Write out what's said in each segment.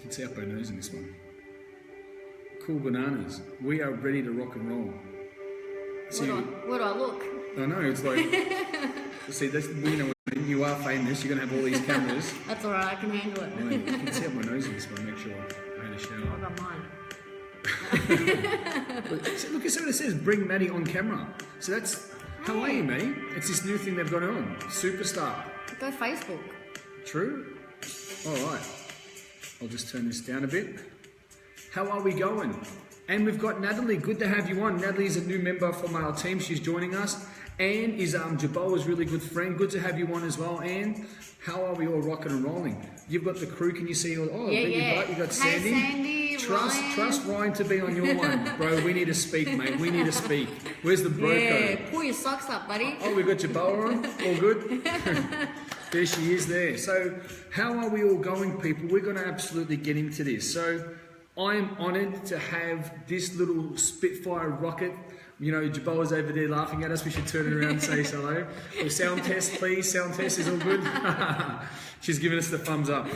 can see up our nose in this one. Cool bananas. We are ready to rock and roll. See, where do I look? I know, it's like, see, that's, you know, when you are famous, you're going to have all these cameras. That's alright, I can handle it. I can see up my nose in this one, make sure I had a shower. I got mine. Look at what it says, bring Maddie on camera. So that's, how are you, Maddie? It's this new thing they've got on, Superstar. Go Facebook. True? Alright. I'll just turn this down a bit. How are we going? And we've got Natalie, good to have you on. Natalie is a new member from our team, she's joining us. Anne is Jaboa's really good friend, good to have you on as well. Anne, how are we all rocking and rolling? You've got the crew, can you see all, oh, yeah. You got Sandy. Hey Sandy, Trust Ryan to be on your one. Bro, we need to speak, mate, we need to speak. Where's the bro code? Pull your socks up, buddy. Oh, we got Jaboa on, all good? There she is there. So, how are we all going, people? We're going to absolutely get into this. So, I'm honoured to have this little Spitfire rocket. You know, Jaboa's over there laughing at us. We should turn it around and say hello. Well, sound test, please. Sound test is all good. She's giving us the thumbs up.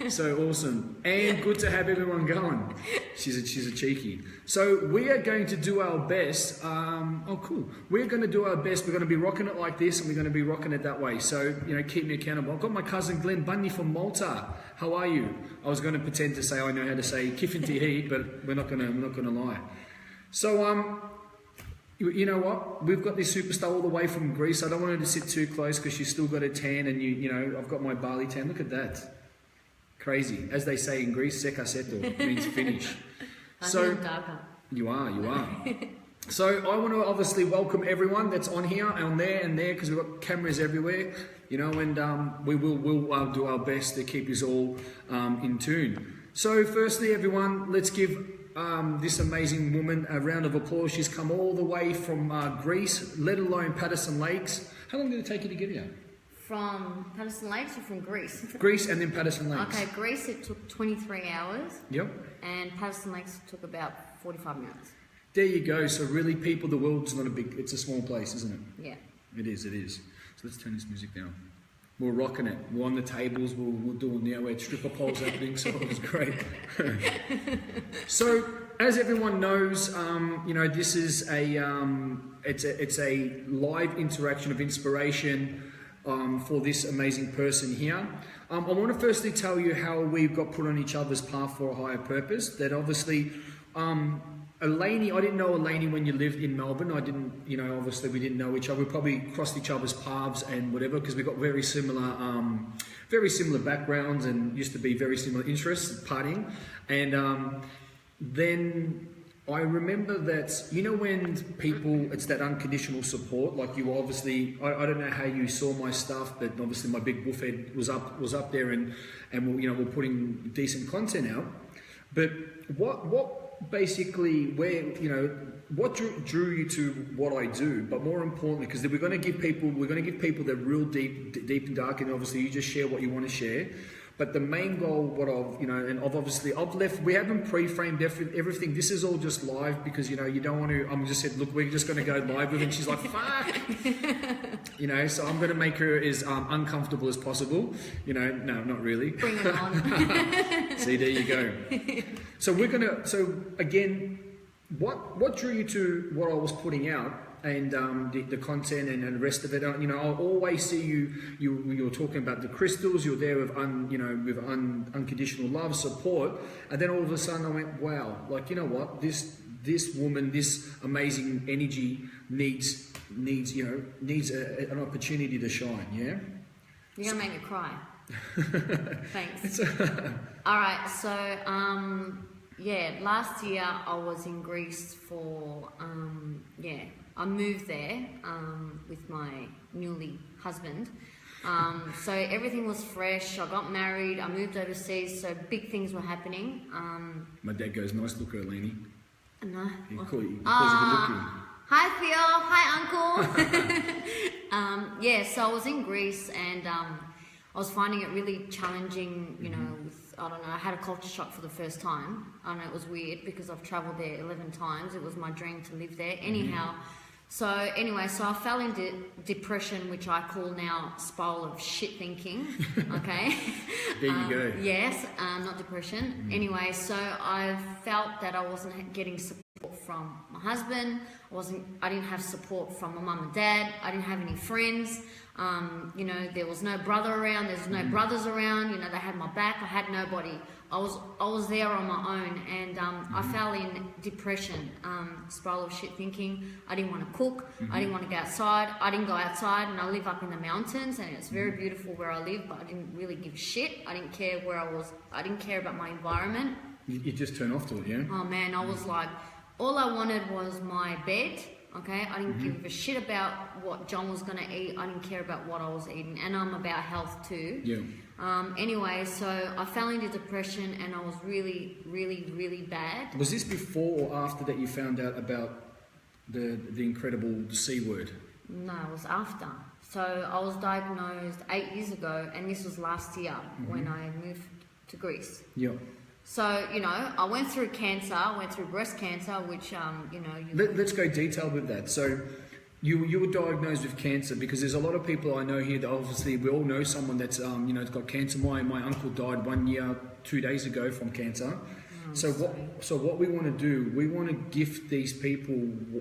So awesome. And good to have everyone going. She's a cheeky. So we are going to do our best. Oh, cool. We're going to do our best. We're going to be rocking it like this, and we're going to be rocking it that way. So, you know, keep me accountable. I've got my cousin Leigh Bundy from Malta. How are you? I was going to pretend to say I know how to say Kifinti, but we're not going to lie. So, you know what? We've got this superstar all the way from Greece. I don't want her to sit too close because she's still got a tan, and you know, I've got my barley tan. Look at that. Crazy. As they say in Greece, seka seto means finish. So you are. So I want to obviously welcome everyone that's on here, on there and there, because we've got cameras everywhere, you know, and we'll do our best to keep us all in tune. So firstly, everyone, let's give this amazing woman a round of applause. She's come all the way from Greece, let alone Patterson Lakes. How long did it take you to get here? From Patterson Lakes or from Greece? Greece and then Patterson Lakes. Okay, Greece it took 23 hours. Yep. And Patterson Lakes took about 45 minutes. There you go. So really, people, the world's not a big, it's a small place, isn't it? Yeah. It is. So let's turn this music down. We're rocking it. We're on the tables. We're doing, you know, we had stripper poles happening, so it was great. So, as everyone knows, you know, this is it's a live interaction of inspiration for this amazing person here. I want to firstly tell you how we've got put on each other's path for a higher purpose. That obviously, Eleni, I didn't know Eleni when you lived in Melbourne. I didn't, you know, obviously we didn't know each other. We probably crossed each other's paths and whatever, because we got very similar backgrounds and used to be very similar interests, partying. And then I remember that, you know, when people, it's that unconditional support, like you obviously, I don't know how you saw my stuff, but obviously my big buffet was up there and you know, we're putting decent content out. But what basically, where, you know, what drew you to what I do, but more importantly, because we're going to give people that real deep and dark, and obviously you just share what you want to share. But the main goal, what I've, you know, and I've left, we haven't pre-framed everything. This is all just live because, you know, you don't want to, I'm just said, look, we're just going to go live with it. And she's like, fuck. You know, so I'm going to make her as uncomfortable as possible. You know, no, not really. Bring it on. See, there you go. So so again, what drew you to what I was putting out? And the content and the rest of it, you know, I'll always see you're talking about the crystals. You're there with unconditional love, support, and then all of a sudden I went, wow, like, you know what, this woman, this amazing energy needs an opportunity to shine. Yeah, you're gonna make me cry. Thanks. All right, so yeah, last year I was in Greece for I moved there with my newly husband. So everything was fresh. I got married. I moved overseas. So big things were happening. My dad goes, nice looker, Eleni. No. He calls you good looking. Hi, Theo. Hi, Uncle. Yeah, so I was in Greece and I was finding it really challenging, you know, with, I don't know, I had a culture shock for the first time. I know it was weird because I've travelled there 11 times. It was my dream to live there. Anyhow, So anyway, so I fell into depression, which I call now spiral of shit thinking. Okay. There you go. Yes, not depression. Anyway, so I felt that I wasn't getting support from my husband. I didn't have support from my mum and dad. I didn't have any friends. You know, there was no brother around. There's no brothers around. You know, they had my back. I had nobody. I was there on my own, and I fell in depression, spiral of shit thinking. I didn't want to cook. I didn't want to go outside. I didn't go outside, and I live up in the mountains, and it's very beautiful where I live, but I didn't really give a shit. I didn't care where I was. I didn't care about my environment. You just turn off to it, yeah? Oh man, I was like, all I wanted was my bed. Okay, I didn't give a shit about what John was going to eat. I didn't care about what I was eating, and I'm about health too. Yeah. Anyway, so I fell into depression, and I was really, really, really bad. Was this before or after that you found out about the incredible C word? No, it was after. So I was diagnosed 8 years ago, and this was last year when I moved to Greece. Yeah. So, you know, I went through cancer, I went through breast cancer, which, you know... Let's go detailed with that. So you were diagnosed with cancer, because there's a lot of people I know here that obviously we all know someone that's, you know, got cancer. My uncle died 1 year, 2 days ago from cancer. So what we want to do, we want to gift these people,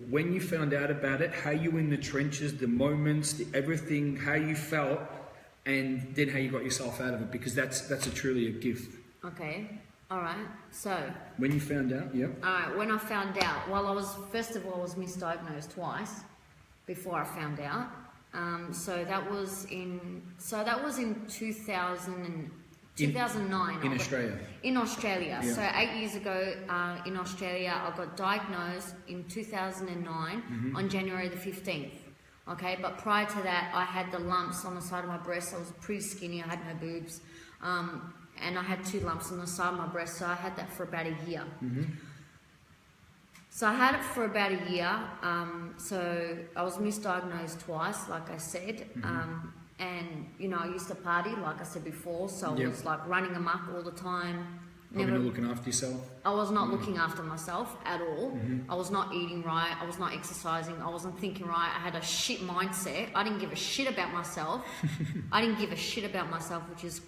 when you found out about it, how you were in the trenches, the moments, everything, how you felt, and then how you got yourself out of it, because that's truly a gift. Okay. All right, so... When you found out, yeah? All right, when I found out, well, I was misdiagnosed twice before I found out. So that was in 2009. In Australia? In Australia. Yeah. So 8 years ago in Australia, I got diagnosed in 2009 on January the 15th. Okay, but prior to that, I had the lumps on the side of my breast. I was pretty skinny, I had no boobs. And I had 2 lumps on the side of my breast, so I had that for about a year. So I had it for about a year. So I was misdiagnosed twice, like I said. And, you know, I used to party, like I said before, so I was like running amok all the time. Probably not looking after yourself? I was not looking after myself at all. I was not eating right. I was not exercising. I wasn't thinking right. I had a shit mindset. I didn't give a shit about myself. I didn't give a shit about myself, which is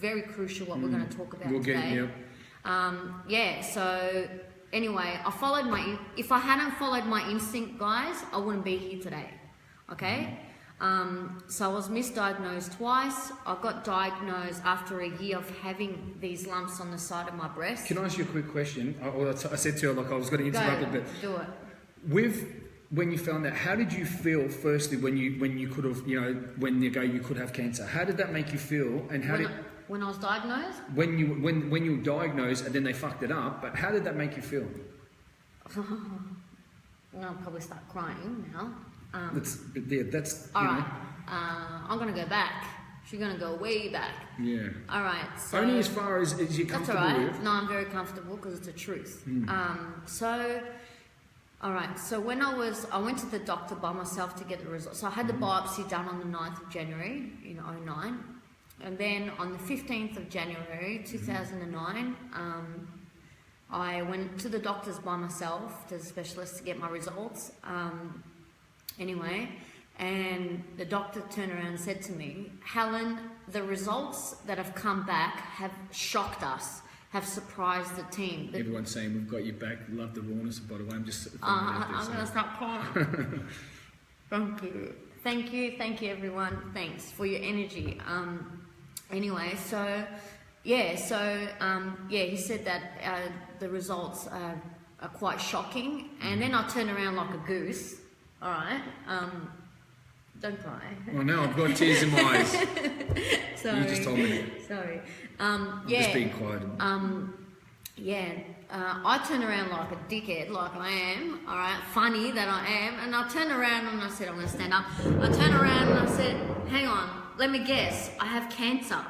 very crucial what we're going to talk about today. Yeah, so anyway, if I hadn't followed my instinct, guys, I wouldn't be here today. Okay? So I was misdiagnosed twice. I got diagnosed after a year of having these lumps on the side of my breast. Can I ask you a quick question? I said to her, like, I was going to interrupt it, but... Do it. When you found out, how did you feel firstly when you could have, you know, when you could have cancer? How did that make you feel? And how when I was diagnosed? When you were diagnosed and then they fucked it up, but how did that make you feel? I'll probably start crying now. That's all right. I'm gonna go back. She's gonna go way back. Yeah. All right. So only as far as you're comfortable that's all right. with. No, I'm very comfortable because it's the truth. So, all right. So when I went to the doctor by myself to get the results. So I had the biopsy done on the 9th of January in 2009, and then on the 15th of January 2009. I went to the doctors by myself, to the specialist, to get my results. Anyway, and the doctor turned around and said to me, "Helen, the results that have come back have shocked us, have surprised the team." Everyone's saying we've got you back. Love the rawness, by the way. I'm just... I'm going to start crying. Thank you, everyone. Thanks for your energy. Anyway, so... he said that the results are quite shocking, and then I turned around like a goose. All right, don't cry. Well, now I've got tears in my eyes. Sorry. You just told me. Sorry. I'm just being quiet. I turned around like a dickhead, like I am. All right, funny that I am, and I turned around and I said, "I'm going to stand up." I turned around and I said, "Hang on, let me guess. I have cancer."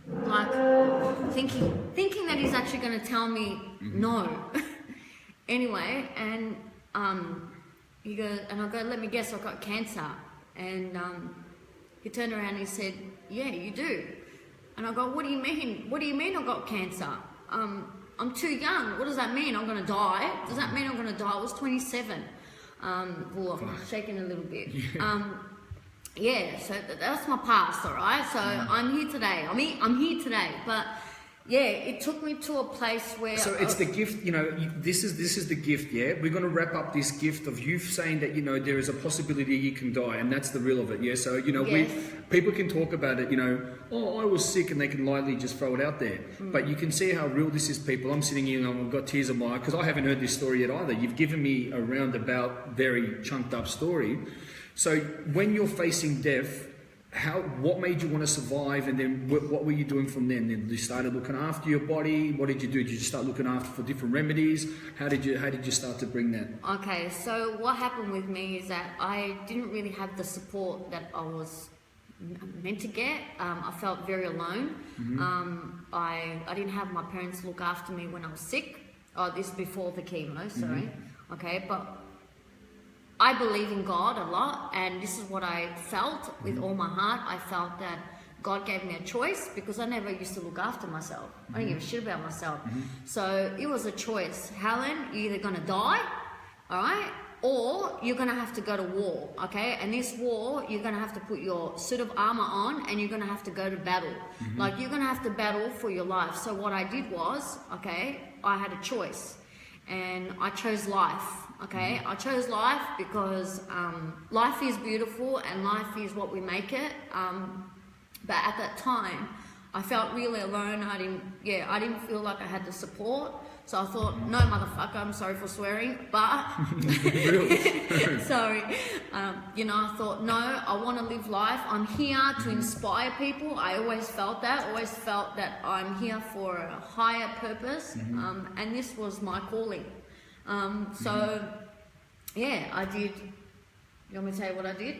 Like thinking that he's actually going to tell me no. Anyway, and he goes, and I go, "Let me guess, I've got cancer." And he turned around and he said, "Yeah, you do." And I go, "What do you mean? What do you mean I've got cancer? I'm too young. What does that mean? I'm going to die? Does that mean I'm going to die?" I was 27. Well, I'm shaking a little bit. Yeah, so that's my past, all right? So I'm here today. I'm here today, but yeah, it took me to a place where... So it's the gift, this is the gift, yeah? We're going to wrap up this gift of you saying that, there is a possibility you can die, and that's the real of it, yeah? So, Yes. people can talk about it, oh, I was sick, and they can lightly just throw it out there. But you can see how real this is, people. I'm sitting here and I've got tears in my eye, because I haven't heard this story yet either. You've given me a roundabout, very chunked up story. So when you're facing death, what made you want to survive, and then what were you doing from then? Then you started looking after your body. What did you do? Did you just start looking after for different remedies? How did you start to bring that? Okay, so what happened with me is that I didn't really have the support that I was meant to get. I felt very alone. I didn't have my parents look after me when I was sick. Oh, this is before the chemo, sorry. Okay, but I believe in God a lot, and this is what I felt with all my heart. I felt that God gave me a choice, because I never used to look after myself. I didn't give a shit about myself. So it was a choice. Helen, you're either going to die, all right, or you're going to have to go to war, okay? And this war, you're going to have to put your suit of armor on, and you're going to have to go to battle. Like, you're going to have to battle for your life. So what I did was, okay, I had a choice, and I chose life. Okay, I chose life because life is beautiful and life is what we make it. But at that time, I felt really alone. I didn't feel like I had the support. So I thought, no, motherfucker, I'm sorry for swearing, but sorry. I thought, no, I want to live life. I'm here to inspire people. I always felt that. I'm here for a higher purpose, and this was my calling. I did. You want me to tell you what I did?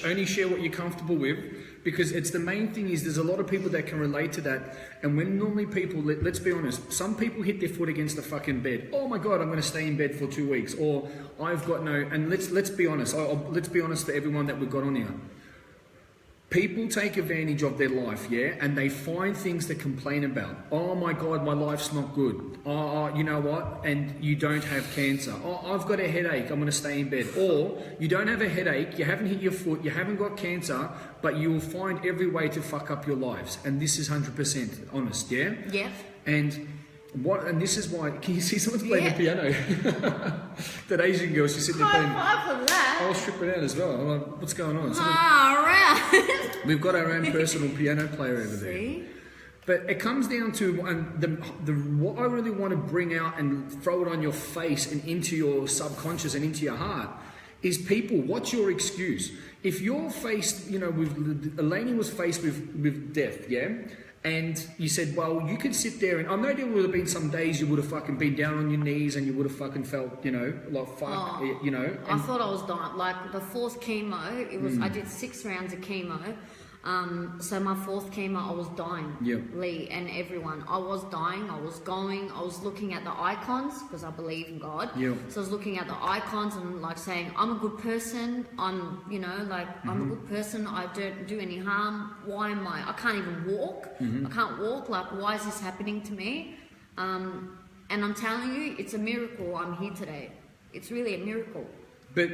Only share what you're comfortable with, because it's the main thing is there's a lot of people that can relate to that. And when normally people, let's be honest, some people hit their foot against the fucking bed. Oh my God, I'm going to stay in bed for 2 weeks, or I've got no. And let's be honest. Let's be honest to everyone that we've got on here. People take advantage of their life, yeah, and they find things to complain about. Oh my God, my life's not good. Oh, you know what? And you don't have cancer. Oh, I've got a headache. I'm going to stay in bed. Or you don't have a headache. You haven't hit your foot. You haven't got cancer, but you will find every way to fuck up your lives. And this is 100% honest, yeah? Yeah. And this is why. Can you see someone's playing the piano? That Asian girl, she's sitting there playing. High five for that. I'll strip it out as well. I'm like, what's going on? Right. We've got our own personal piano player over there. See? But it comes down to what I really want to bring out and throw it on your face and into your subconscious and into your heart is, people, what's your excuse? If you're faced, with Eleni was faced with death, yeah? And you said, well, you could sit there, and I know there would have been some days you would have fucking been down on your knees and you would have fucking felt, like fuck, I thought I was dying. Like the fourth chemo, it was, I did 6 rounds of chemo. So my fourth chemo, I was dying. Yeah. Leigh and everyone. I was dying. I was looking at the icons, because I believe in God. Yeah. So I was looking at the icons and like saying, I'm a good person. I'm a good person. I don't do any harm. Why am I can't even walk. I can't walk. Like, why is this happening to me? And I'm telling you, it's a miracle I'm here today. It's really a miracle. But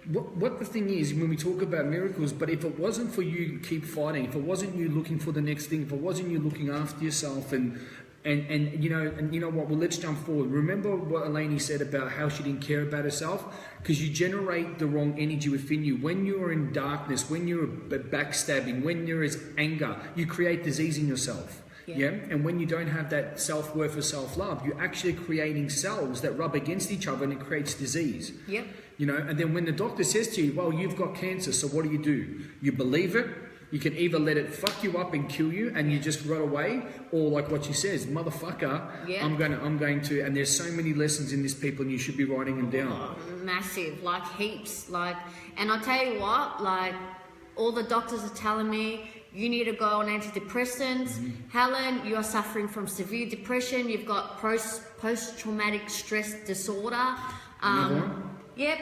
what the thing is, when we talk about miracles, but if it wasn't for you keep fighting, if it wasn't you looking for the next thing, if it wasn't you looking after yourself, and you know what, well, let's jump forward. Remember what Eleni said about how she didn't care about herself? Because you generate the wrong energy within you. When you're in darkness, when you're backstabbing, when there is anger, you create disease in yourself. Yeah. And when you don't have that self-worth or self-love, you're actually creating cells that rub against each other, and it creates disease. Yep. And then when the doctor says to you, well, you've got cancer, so what do? You believe it. You can either let it fuck you up and kill you and you just run away, or like what she says, motherfucker, I'm going to, and there's so many lessons in this, people, and you should be writing them down. Massive, like heaps, and I tell you what, like, all the doctors are telling me, you need to go on antidepressants. Helen, you are suffering from severe depression. You've got post-traumatic stress disorder. Yep.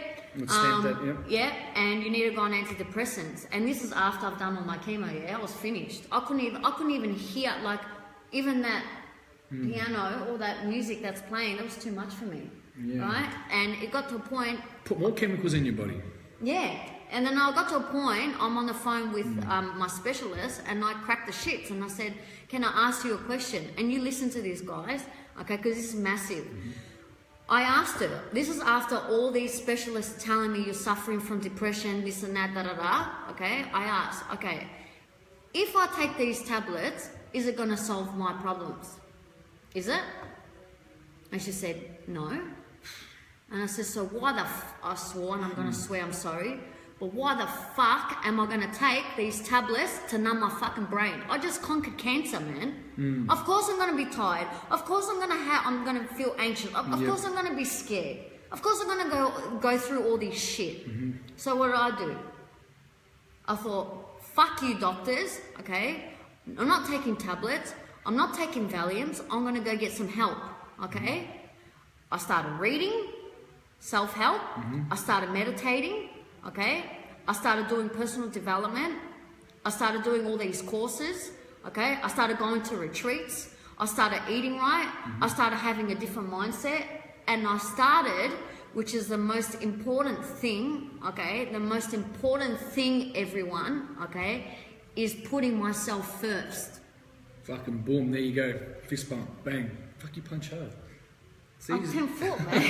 Yep. And you need to go on antidepressants. And this is after I've done all my chemo. Yeah, I was finished. I couldn't even hear, like, even that piano or that music that's playing. It was too much for me. right? And it got to a point. Put more chemicals in your body. Yeah. And then I got to a point, I'm on the phone with my specialist, and I cracked the shits, and I said, can I ask you a question? And you listen to this, guys, okay, because this is massive. I asked her, this is after all these specialists telling me you're suffering from depression, this and that, okay? I asked, okay, if I take these tablets, is it going to solve my problems? Is it? And she said, no. And I said, so why the I swore, and I'm going to swear, I'm sorry, but why the fuck am I going to take these tablets to numb my fucking brain? I just conquered cancer, man. Of course I'm going to be tired. Of course I'm going to feel anxious. Of course I'm going to be scared. Of course I'm going to go through all this shit. So what did I do? I thought, fuck you doctors, okay? I'm not taking tablets. I'm not taking Valiums. I'm going to go get some help, okay? I started reading, self-help. I started meditating. Okay, I started doing personal development. I started doing all these courses. Okay, I started going to retreats. I started eating right. I started having a different mindset, and I started, which is the most important thing. Okay, the most important thing, everyone. Okay, is putting myself first. Fucking boom! There you go. Fist bump, bang. Fuck, you punch hard. I'm 10 foot, man.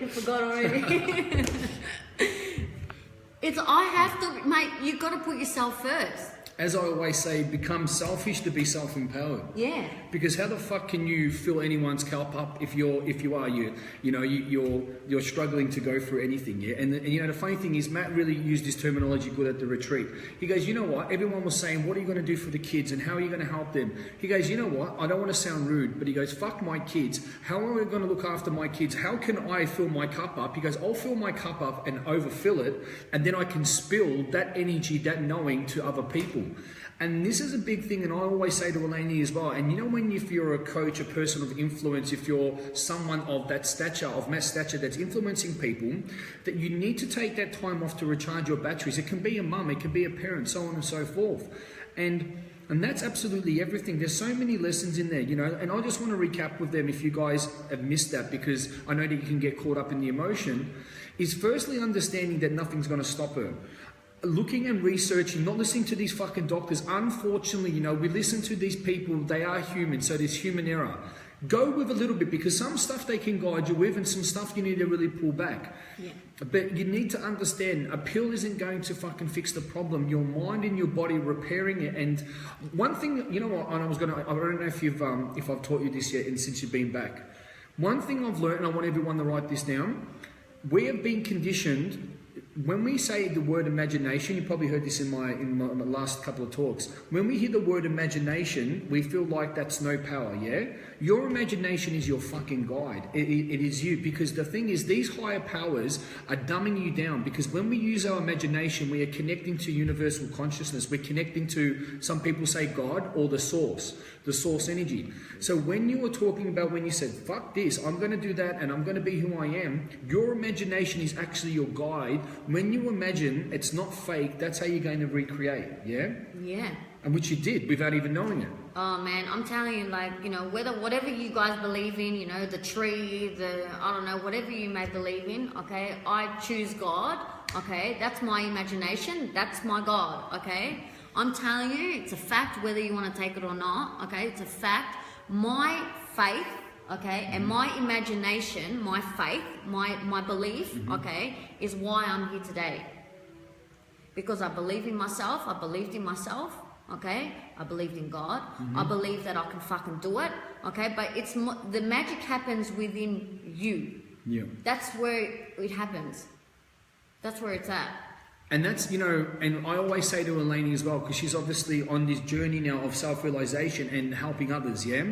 You forgot already. I have to, mate, you've got to put yourself first. As I always say, become selfish to be self-empowered. Yeah. Because how the fuck can you fill anyone's cup up if you're struggling to go through anything? Yeah. And the funny thing is, Matt really used this terminology good at the retreat. He goes, you know what? Everyone was saying, what are you going to do for the kids and how are you going to help them? He goes, you know what? I don't want to sound rude, but he goes, fuck my kids. How am I going to look after my kids? How can I fill my cup up? He goes, I'll fill my cup up and overfill it, and then I can spill that energy, that knowing to other people. And this is a big thing, and I always say to Eleni as well, and you know, if you're a coach, a person of influence, if you're someone of that stature, of mass stature that's influencing people, that you need to take that time off to recharge your batteries. It can be a mum, it can be a parent, so on and so forth. And that's absolutely everything. There's so many lessons in there, and I just want to recap with them if you guys have missed that, because I know that you can get caught up in the emotion, is firstly understanding that nothing's going to stop her. Looking and researching, not listening to these fucking doctors. Unfortunately, we listen to these people, they are human, so there's human error. Go with a little bit, because some stuff they can guide you with and some stuff you need to really pull back. Yeah. But you need to understand, a pill isn't going to fucking fix the problem. Your mind and your body repairing it. And one thing, and I don't know if I've taught you this yet and since you've been back. One thing I've learned, and I want everyone to write this down, we have been conditioned. When we say the word imagination, you probably heard this in my last couple of talks. When we hear the word imagination, we feel like that's no power, yeah? Your imagination is your fucking guide. It is you, because the thing is, these higher powers are dumbing you down, because when we use our imagination, we are connecting to universal consciousness. We're connecting to, some people say God, or the source energy. So when you were talking about, when you said, fuck this, I'm going to do that and I'm going to be who I am, your imagination is actually your guide. When you imagine, it's not fake, that's how you're going to recreate, yeah? Yeah. And which you did without even knowing it. Oh man, I'm telling you, whatever you guys believe in, the tree, I don't know, whatever you may believe in, okay, I choose God, okay, that's my imagination, that's my God, okay? I'm telling you, it's a fact whether you want to take it or not, okay, it's a fact. My faith, okay, and my imagination, my faith, my belief, okay, is why I'm here today. Because I believe in myself, I believed in myself, okay, I believed in God, I believe that I can fucking do it, okay, but the magic happens within you. Yeah. That's where it happens. That's where it's at. And that's, and I always say to Eleni as well, because she's obviously on this journey now of self-realization and helping others, yeah?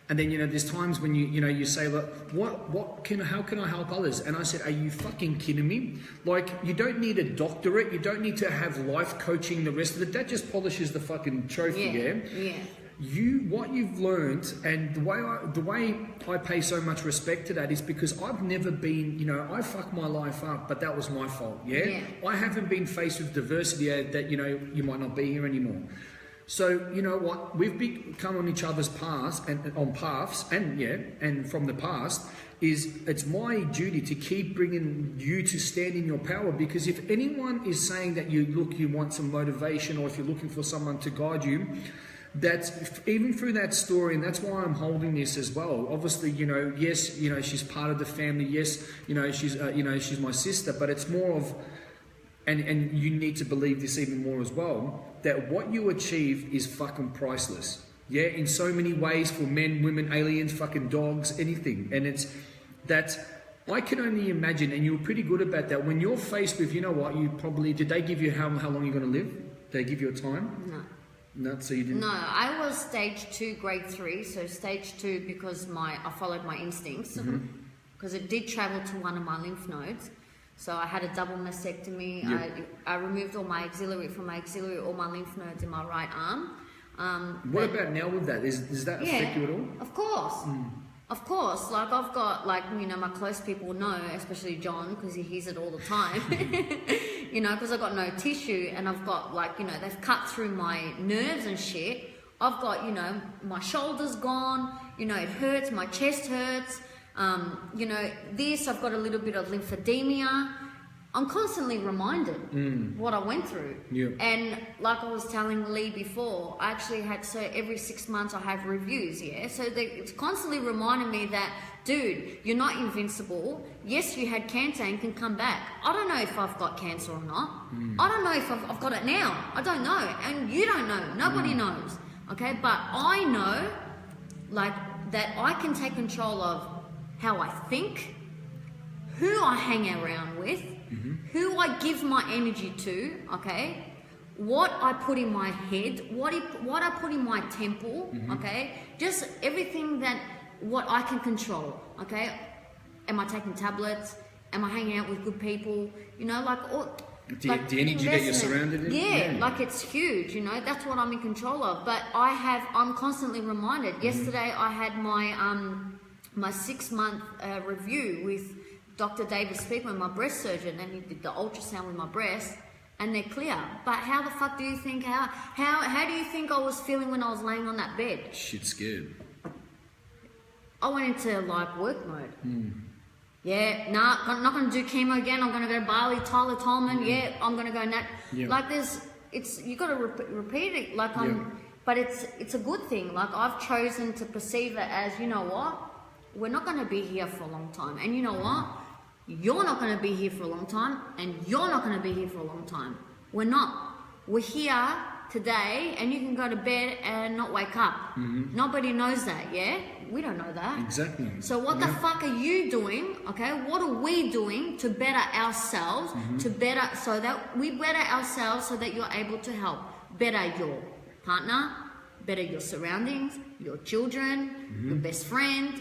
And then, there's times when you say, look, how can I help others? And I said, are you fucking kidding me? Like, you don't need a doctorate, you don't need to have life coaching, the rest of it. That just polishes the fucking trophy, yeah? Yeah. What you've learned, and the way I pay so much respect to that is because I've never been, I fucked my life up, but that was my fault, yeah? I haven't been faced with diversity that, you might not be here anymore. So you know what? We've become on each other's paths and on paths, and from the past it's my duty to keep bringing you to stand in your power. Because if anyone is saying that you want some motivation, or if you're looking for someone to guide you, that's even through that story, and that's why I'm holding this as well. Obviously, yes, she's part of the family. Yes, she's my sister, but it's more of, and you need to believe this even more as well, that what you achieve is fucking priceless. Yeah, in so many ways, for men, women, aliens, fucking dogs, anything. And it's that I can only imagine, and you were pretty good about that, when you're faced with, did they give you how long you're going to live? Did they give you a time? No. No, so you didn't? No, I was stage 2, grade 3. So stage 2 because I followed my instincts, because it did travel to one of my lymph nodes. So I had a double mastectomy. Yep. I removed all my axillary, all my lymph nodes in my right arm. What about now with that? Does that affect you at all? Of course. Of course. Like I've got, my close people know, especially John, because he hears it all the time. Because I've got no tissue, and I've got they've cut through my nerves and shit. I've got, my shoulders gone. It hurts. My chest hurts. I've got a little bit of lymphedema. I'm constantly reminded what I went through. Yeah. And like I was telling Leigh before, I actually had, so every 6 months I have reviews, yeah? So it's constantly reminding me that, dude, you're not invincible. Yes, you had cancer and can come back. I don't know if I've got cancer or not. I don't know if I've got it now. I don't know. And you don't know. Nobody knows. Okay? But I know, that I can take control of how I think, who I hang around with, who I give my energy to, okay? What I put in my head, what I put in my temple, okay? Just everything what I can control, okay? Am I taking tablets? Am I hanging out with good people? The energy that you're surrounded in? Yeah, it's huge, that's what I'm in control of. But I'm constantly reminded. Yesterday I had my 6-month review with Dr. David Speakman, my breast surgeon, and he did the ultrasound with my breast, and they're clear. But how the fuck do you think, how do you think I was feeling when I was laying on that bed? Shit scared. I went into work mode. Yeah, nah, I'm not going to do chemo again. I'm going to go to Bali, Tyler Tolman. Yeah, I'm going to go nat. Yeah. You got to repeat it. But it's a good thing. I've chosen to perceive it as, you know what? We're not going to be here for a long time. And you know what? You're not going to be here for a long time. And you're not going to be here for a long time. We're not. We're here today, and you can go to bed and not wake up. Nobody knows that, yeah? We don't know that. Exactly. So what the fuck are you doing, okay? What are we doing to better ourselves, so that we better ourselves so that you're able to help better your partner, better your surroundings, your children, your best friend,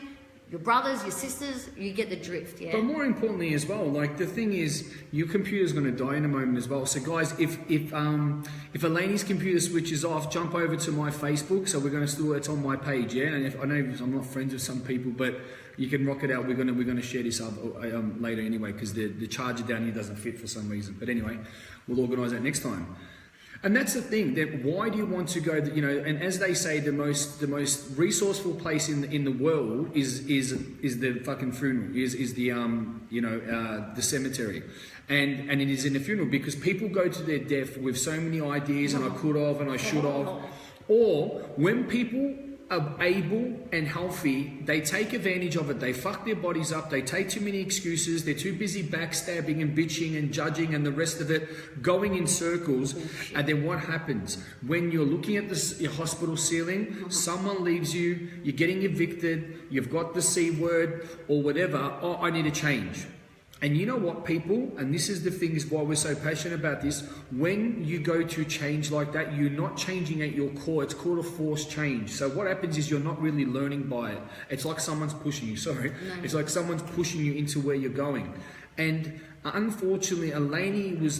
your brothers, your sisters, you get the drift, yeah? But more importantly as well, the thing is, your computer's going to die in a moment as well. So guys, if Eleni's computer switches off, jump over to my Facebook. So it's on my page, yeah? And I know I'm not friends with some people, but you can rock it out. We're gonna share this up later anyway, because the charger down here doesn't fit for some reason. But anyway, we'll organise that next time. And that's the thing, that why do you want to go, and as they say, the most resourceful place in the world is the fucking funeral, is the cemetery. And it is in the funeral, because people go to their death with so many ideas, and I could have, and I should have. Or when people are able and healthy, they take advantage of it. They fuck their bodies up. They take too many excuses. They're too busy backstabbing and bitching and judging and the rest of it, going in circles. And then what happens? When you're looking at your hospital ceiling, someone leaves you, you're getting evicted, you've got the C word or whatever. Oh, I need to change. And you know what, people, and this is the thing, is why we're so passionate about this, when you go to change like that, you're not changing at your core. It's called a forced change. So what happens is you're not really learning by it. It's like someone's pushing you, It's like someone's pushing you into where you're going. And unfortunately, Eleni was,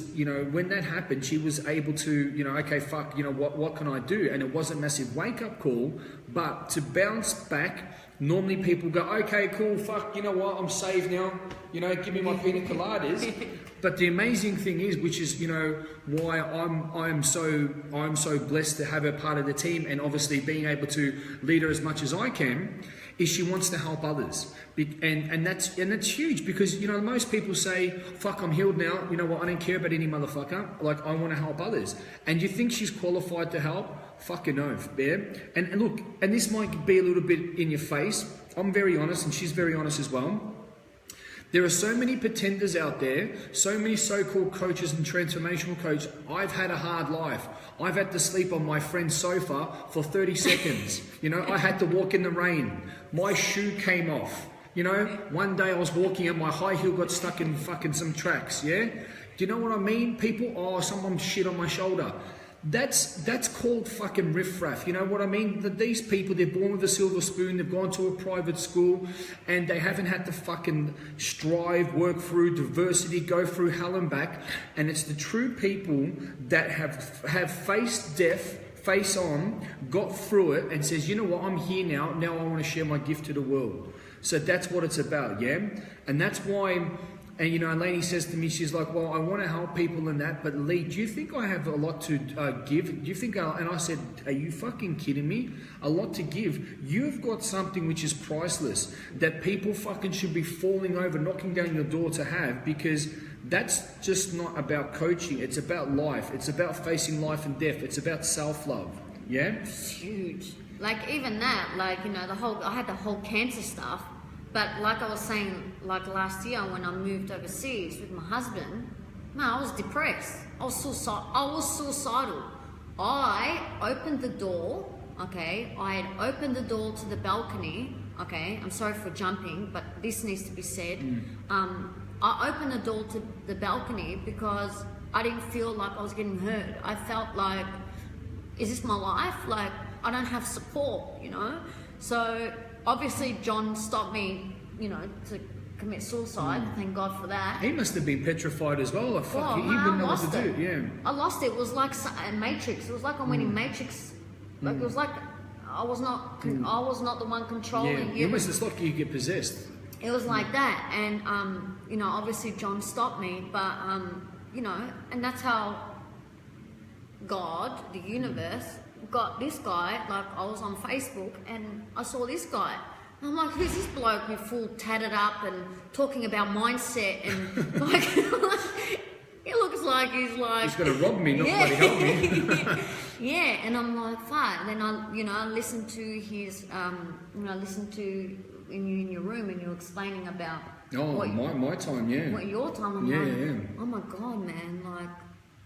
when that happened, she was able to, okay, fuck, what can I do? And it was a massive wake-up call, But to bounce back, normally people go, okay, cool, fuck, you know what, I'm saved now, you know, give me my pina coladas. But the amazing thing is, which is, you know, why I'm so blessed to have her part of the team, and obviously being able to lead her as much as I can, is she wants to help others. And that's huge, because, you know, most people say, fuck, I'm healed now, you know what, I don't care about any motherfucker, like, I want to help others. And you think she's qualified to help? Fucking oath, yeah? And look, and this might be a little bit in your face, I'm very honest, and she's very honest as well. There are so many pretenders out there, so many so-called coaches and transformational coaches. I've had a hard life. I've had to sleep on my friend's sofa for 30 seconds. You know, I had to walk in the rain. My shoe came off. You know, one day I was walking and my high heel got stuck in fucking some tracks, yeah? Do you know what I mean? People, oh, someone shit on my shoulder. That's called fucking riffraff, you know what I mean? These people, they're born with a silver spoon, they've gone to a private school, and they haven't had to fucking strive, work through diversity, go through hell and back. And it's the true people that have faced death face on, got through it, and says, you know what, I'm here now I want to share my gift to the world. So that's what it's about, yeah? And that's why. And, you know, Eleni says to me, she's like, well, I want to help people in that, but Leigh, do you think I have a lot to give? Do you think and I said, are you fucking kidding me? A lot to give. You've got something which is priceless, that people fucking should be falling over, knocking down your door to have, because that's just not about coaching. It's about life. It's about facing life and death. It's about self-love. Yeah? It's huge. Like, even that, like, you know, I had the whole cancer stuff. But like I was saying, like last year when I moved overseas with my husband, man, I was depressed. I was suicidal. I opened the door, okay? I had opened the door to the balcony, okay? I'm sorry for jumping, but this needs to be said. I opened the door to the balcony because I didn't feel like I was getting hurt. I felt like, is this my life? Like, I don't have support, you know? So obviously John stopped me, you know, to commit suicide. Thank God for that. He must have been petrified as well. Like, fuck, he wouldn't know what to do. Yeah. I lost it. It was like a Matrix. It was like I went in Matrix. Like it was like I was not the one controlling you. It's like you get possessed. It was like that, and you know, obviously John stopped me, but you know, and that's how God, the universe, got this guy. Like, I was on Facebook and I saw this guy. And I'm like, who's this bloke with full tatted up and talking about mindset and like, he looks like he's gonna rob me, not bloody help me. Yeah, and I'm like, fuck. Then I listened to his, in your room, and you're explaining about my time, yeah. What your time? I'm like, oh my God, man, like,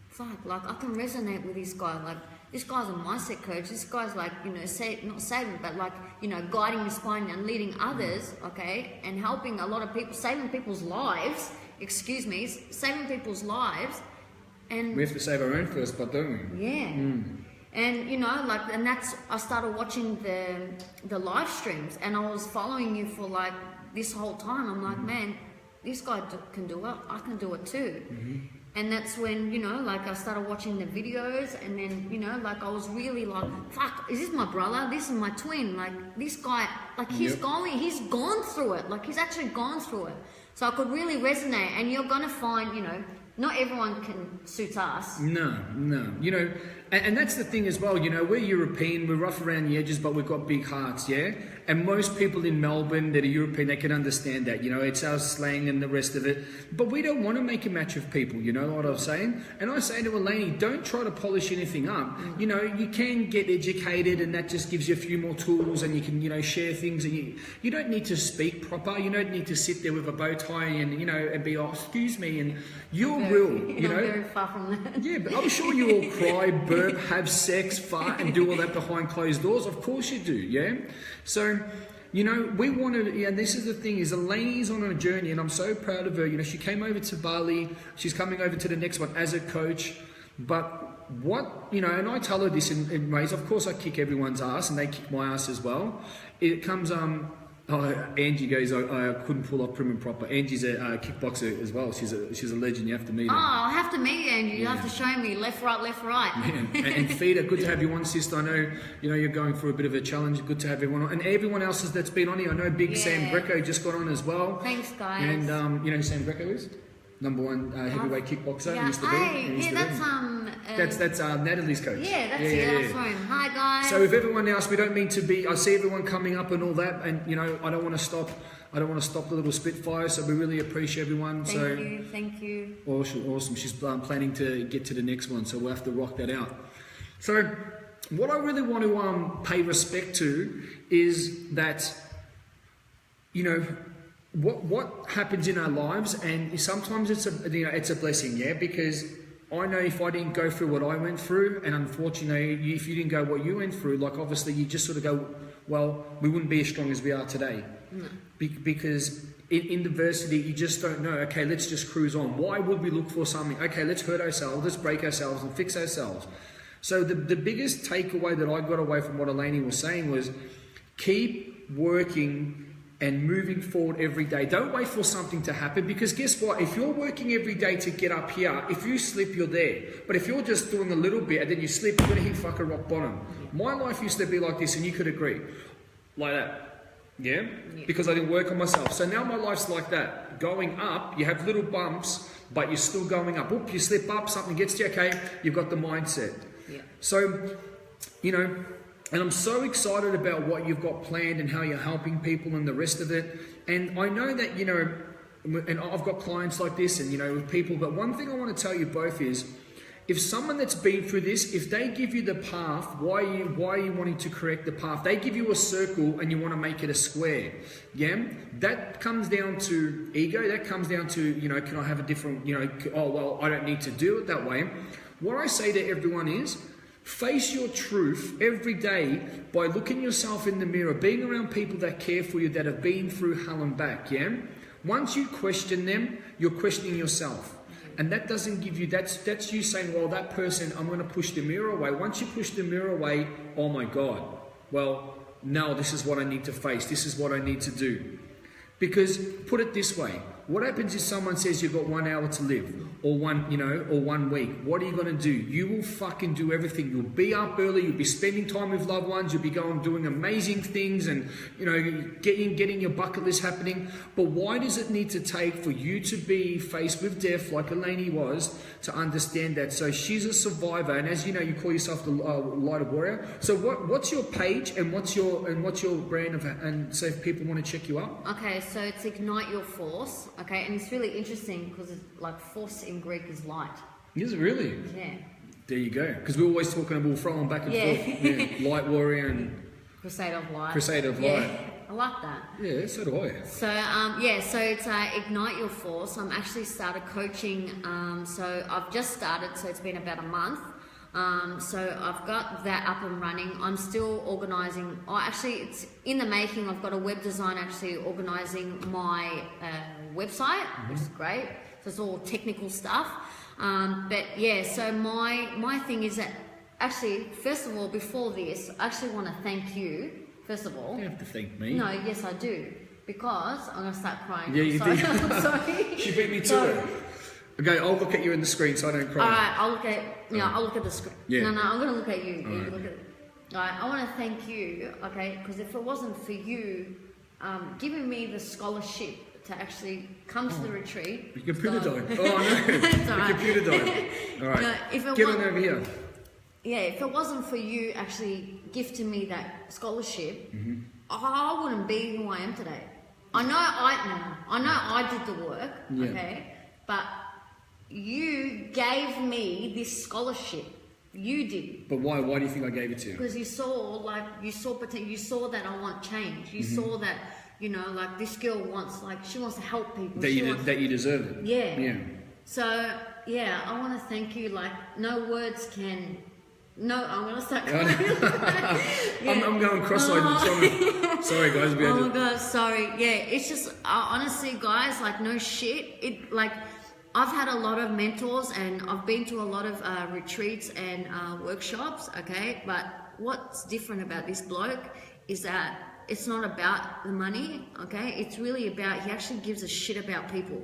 fuck, like I can resonate with this guy. Like, this guy's a mindset coach. This guy's like, you know, not saving, but like, you know, guiding, inspiring, and leading others, okay, and helping a lot of people, saving people's lives. Saving people's lives, and we have to save our own first, but don't we? Yeah. And you know, like, and I started watching the live streams, and I was following you for like this whole time. I'm like, man, this guy can do it. I can do it too. And that's when, you know, like I started watching the videos, and then, you know, like I was really like, fuck, is this my brother? This is my twin. Like, this guy, like he's gone through it. Like, he's actually gone through it. So I could really resonate, and you're going to find, you know, not everyone can suit us. No. You know, and that's the thing as well, you know, we're European, we're rough around the edges, but we've got big hearts, yeah? And most people in Melbourne that are European, they can understand that, you know, it's our slang and the rest of it. But we don't want to make a match of people, you know what I'm saying? And I say to Eleni, don't try to polish anything up. You know, you can get educated, and that just gives you a few more tools, and you can, you know, share things, and you don't need to speak proper, you don't need to sit there with a bow tie and, you know, and be, oh, excuse me, and you're real, you know? Very far from that. Yeah, but I'm sure you all cry, burp, have sex, fart, and do all that behind closed doors. Of course you do, yeah? So, you know, we wanted, and this is the thing, is Eleni's on a journey, and I'm so proud of her. You know, she came over to Bali, she's coming over to the next one as a coach, but what, you know, and I tell her this in ways, of course I kick everyone's ass, and they kick my ass as well. It comes, Oh, Angie goes, I couldn't pull off prim and proper. Angie's a kickboxer as well. She's a legend. You have to meet her. Oh, I'll have to meet you, Andrew. You have to show me left, right, left, right. Yeah. And Feeder, good to have you on, sister. I know you're going through a bit of a challenge. Good to have everyone on, and everyone else that's been on here. I know Big Sam Greco just got on as well. Thanks, guys. And you know who Sam Greco is? #1 heavyweight kickboxer. Yeah, Used to be. That's Natalie's coach. Yeah, that's it. I saw him. Hi, guys. So with everyone else, we don't mean to be. I see everyone coming up and all that, and I don't want to stop. I don't want to stop the little Spitfire. So we really appreciate everyone. Thank you. Awesome. She's planning to get to the next one, so we'll have to rock that out. So what I really want to pay respect to is that what happens in our lives, and sometimes it's a blessing, because I know if I didn't go through what I went through, and unfortunately if you didn't go what you went through, like obviously you just sort of go, well, we wouldn't be as strong as we are today. No. Because in adversity you just don't know, okay, let's just cruise on. Why would we look for something? Okay, let's hurt ourselves, let's break ourselves and fix ourselves. So the biggest takeaway that I got away from what Eleni was saying was keep working and moving forward every day. Don't wait for something to happen, because guess what? If you're working every day to get up here, if you slip, you're there. But if you're just doing a little bit and then you slip, you're going to hit fucking rock bottom. My life used to be like this, and you could agree. Like that. Yeah? Because I didn't work on myself. So now my life's like that. Going up, you have little bumps, but you're still going up. Oop, you slip up, something gets to you, okay, you've got the mindset. Yeah. So, and I'm so excited about what you've got planned and how you're helping people and the rest of it. And I know that, and I've got clients like this and, with people, but one thing I want to tell you both is, if someone that's been through this, if they give you the path, why are you wanting to correct the path? They give you a circle and you want to make it a square. Yeah? That comes down to ego. That comes down to, can I have a different, oh, well, I don't need to do it that way. What I say to everyone is, face your truth every day by looking yourself in the mirror, being around people that care for you, that have been through hell and back, yeah? Once you question them, you're questioning yourself. And that doesn't give you, that's you saying, well, that person, I'm going to push the mirror away. Once you push the mirror away, oh my God, well, now this is what I need to face. This is what I need to do. Because, put it this way, what happens if someone says you've got 1 hour to live, or 1 week? What are you going to do? You will fucking do everything. You'll be up early, you'll be spending time with loved ones, you'll be doing amazing things and, getting your bucket list happening. But why does it need to take for you to be faced with death, like Eleni was, to understand that? So she's a survivor, and as you know, you call yourself the lighted warrior. So what's your page and what's your brand of, and so if people want to check you up? Okay, so it's Ignite Your Force. Okay, and it's really interesting because it's like force in Greek is light. Is it really? Yeah. There you go. Because we're always talking about throwing back and forth. Yeah. Light warrior and Crusader of Light. Crusader of Light. I like that. Yeah, so do I. So so it's Ignite Your Force. I'm actually started coaching. So I've just started. So it's been about a month. So I've got that up and running. I'm still organising. Oh, actually, it's in the making. I've got a web design actually organising my website, which is great. So it's all technical stuff. But yeah, so my thing is that actually, first of all, before this, I actually want to thank you. First of all, you have to thank me. No, yes, I do, because I'm going to start crying. Yeah, you did. I'm sorry. She beat me to it. Okay, I'll look at you in the screen so I don't cry. All right, I'll look at I'll look at the screen. Yeah. No, I'm going to look at you. All right. Look at it. All right, I want to thank you, okay, because if it wasn't for you giving me the scholarship to actually come to the retreat. Your computer died. Oh, no. It's all right. Your computer died. All right. No, Get on over here. Yeah, if it wasn't for you actually gifting me that scholarship, I wouldn't be who I am today. I know I did the work, okay, but you gave me this scholarship. You did. But why? Why do you think I gave it to you? Because you saw potential. You saw that I want change. You saw that, like this girl wants, she wants to help people. That you deserve it. Yeah. Yeah. So yeah, I want to thank you. No words can. No, I'm gonna start crying. I'm going cross-eyed. Sorry, guys. Oh my God, sorry. Yeah, it's just honestly, guys, no shit. I've had a lot of mentors and I've been to a lot of retreats and workshops, okay? But what's different about this bloke is that it's not about the money, okay? It's really about, he actually gives a shit about people.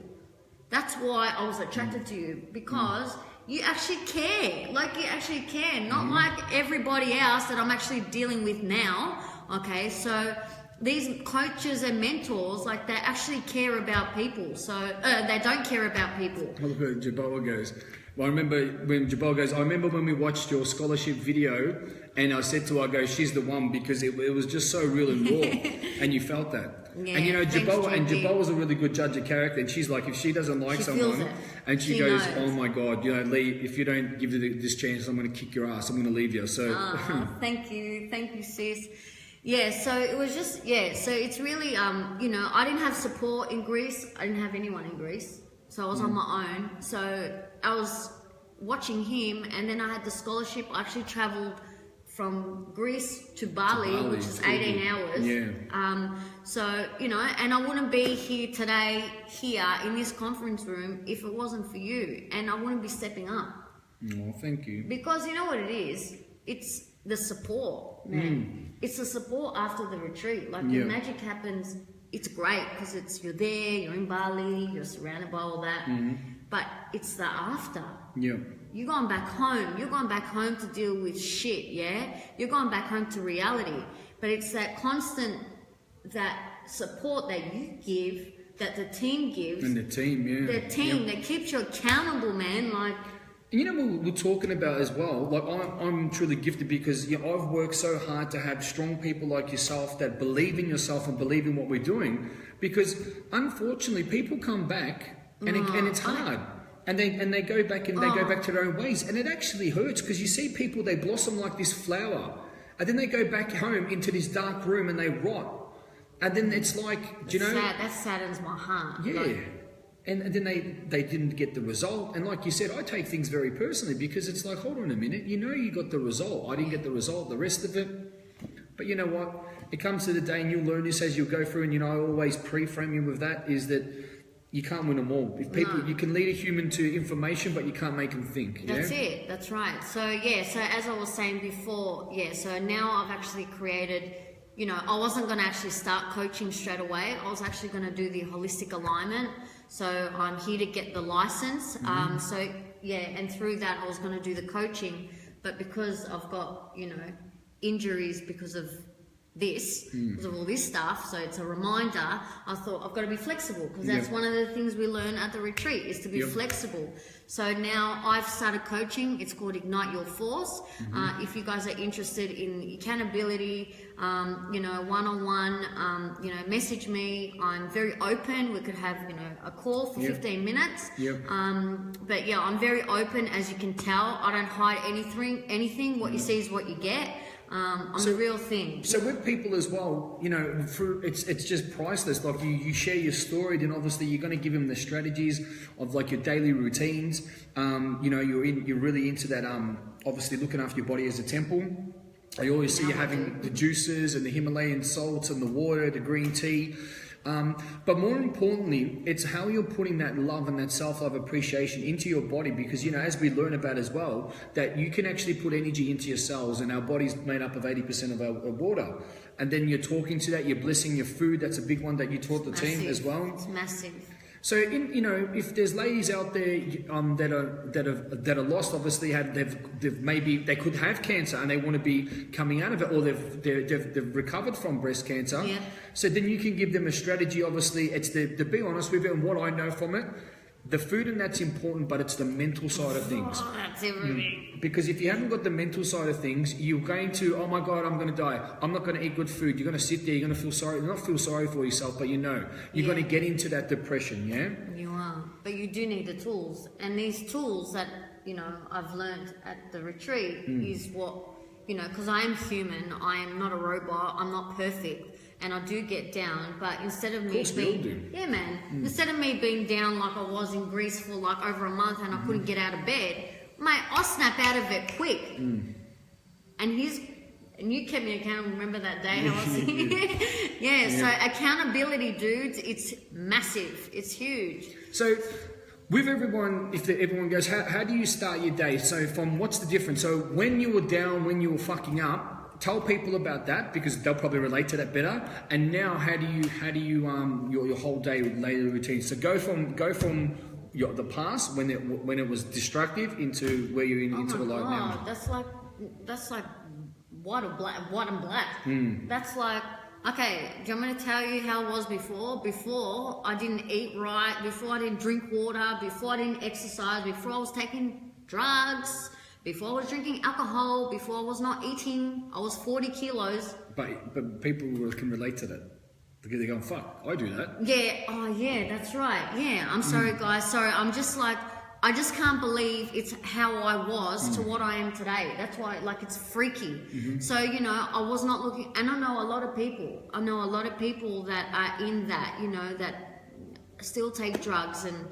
That's why I was attracted to you, because you actually care. Like, you actually care, not like everybody else that I'm actually dealing with now, okay? So these coaches and mentors, like, they actually care about people. So they don't care about people. I look at Jabal goes. Well, I remember when Jabal goes, I remember when we watched your scholarship video, and I said to her, I go, she's the one, because it was just so real and raw, and you felt that. Yeah, and you know, thanks, Jabal was a really good judge of character, and she's like, if she doesn't like someone, and she goes, knows. oh my God, you know, Leigh, if you don't give this chance, I'm going to kick your ass, I'm going to leave you. So, thank you, sis. Yeah, so it was just, yeah, so it's really, you know, I didn't have support in Greece. I didn't have anyone in Greece. So I was on my own. So I was watching him, and then I had the scholarship. I actually traveled from Greece to Bali, which is 18 hours. Yeah. So, you know, and I wouldn't be here today, here in this conference room, if it wasn't for you. And I wouldn't be stepping up. Oh, thank you. Because you know what it is? It's the support, man. It's the support after the retreat. Like, the magic happens, it's great because you're there, you're in Bali, you're surrounded by all that. But it's the after. Yeah. You're going back home. You're going back home to deal with shit, yeah? You're going back home to reality. But it's that constant, that support that you give, that the team gives. And the team, yeah. The team that keeps you accountable, man. Like, you know what we're talking about as well? Like, I'm truly gifted because I've worked so hard to have strong people like yourself that believe in yourself and believe in what we're doing. Because unfortunately, people come back and it's hard. And they go back and they go back to their own ways. And it actually hurts because you see people, they blossom like this flower. And then they go back home into this dark room and they rot. And then it's like, do you know? That saddens my heart. Yeah. Like, and then they didn't get the result. And like you said, I take things very personally because it's like, hold on a minute, you know you got the result. I didn't get the result, the rest of it. But you know what? It comes to the day and you'll learn this as you'll go through. And, you know, I always pre-frame you with that is that you can't win them all. If people, you can lead a human to information, but you can't make them think. That's it. That's right. So, yeah, so as I was saying before, so now I've actually created, you know, I wasn't going to actually start coaching straight away. I was actually going to do the holistic alignment. So I'm here to get the license. And through that I was going to do the coaching. But because I've got, you know, injuries because of this, because of all this stuff, so it's a reminder, I thought I've got to be flexible, because that's one of the things we learn at the retreat is to be flexible. So now I've started coaching. It's called Ignite Your Force. If you guys are interested in accountability, you know, one-on-one, you know, message me. I'm very open. We could have, you know, a call for 15 minutes. But yeah, I'm very open, as you can tell. I don't hide anything. What you see is what you get. I'm the real thing. So with people as well, you know, it's just priceless. Like you share your story, then obviously you're going to give them the strategies of like your daily routines. You know, you're really into that. Obviously looking after your body as a temple. I always see you having the juices and the Himalayan salts and the water, the green tea. But more importantly, it's how you're putting that love and that self-love appreciation into your body, because, you know, as we learn about as well, that you can actually put energy into your cells, and our body's made up of 80% of our water. And then you're talking to that, you're blessing your food. That's a big one that you taught the team as well. It's massive. So, you know, if there's ladies out there that are lost, obviously they could have cancer and they want to be coming out of it, or they've recovered from breast cancer. Yeah. So then you can give them a strategy. Obviously, it's to be honest with you, and what I know from it, the food and that's important, but it's the mental side of things. Oh, that's everything. Because if you haven't got the mental side of things, you're going to, oh my God, I'm going to die. I'm not going to eat good food. You're going to sit there. You're going to not feel sorry for yourself, but you know, you're going to get into that depression, yeah? You are. But you do need the tools. And these tools that, you know, I've learned at the retreat is what, you know, because I am human. I am not a robot. I'm not perfect. And I do get down, but instead of me being, instead of me being down like I was in Greece for like over a month and I couldn't get out of bed, mate, I'll snap out of it quick. And you kept me accountable. Remember that day I was so accountability, dudes, it's massive. It's huge. So with everyone, if everyone goes, how do you start your day? So from what's the difference? So when you were down, when you were fucking up, tell people about that because they'll probably relate to that better. And now, how do you your whole day daily routine? So go from the past when it was destructive into where you're into the light now. That's like white and black. That's like, okay, do you want me to tell you how it was before? Before I didn't eat right, before I didn't drink water, before I didn't exercise, before I was taking drugs, before I was drinking alcohol, before I was not eating, I was 40 kilos. But people can relate to that. Because they're going, fuck, I do that. Yeah, oh yeah, that's right. Yeah, I'm sorry guys, sorry. I'm just like, I just can't believe it's how I was to what I am today. That's why, like, it's freaky. So, you know, I was not looking, and I know a lot of people. I know a lot of people that are in that, you know, that still take drugs. And,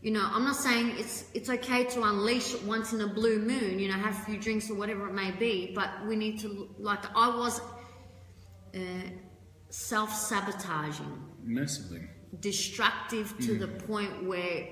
you know, I'm not saying it's okay to unleash once in a blue moon, you know, have a few drinks or whatever it may be. But we need to, like, I was self-sabotaging. Massively. Destructive to the point where,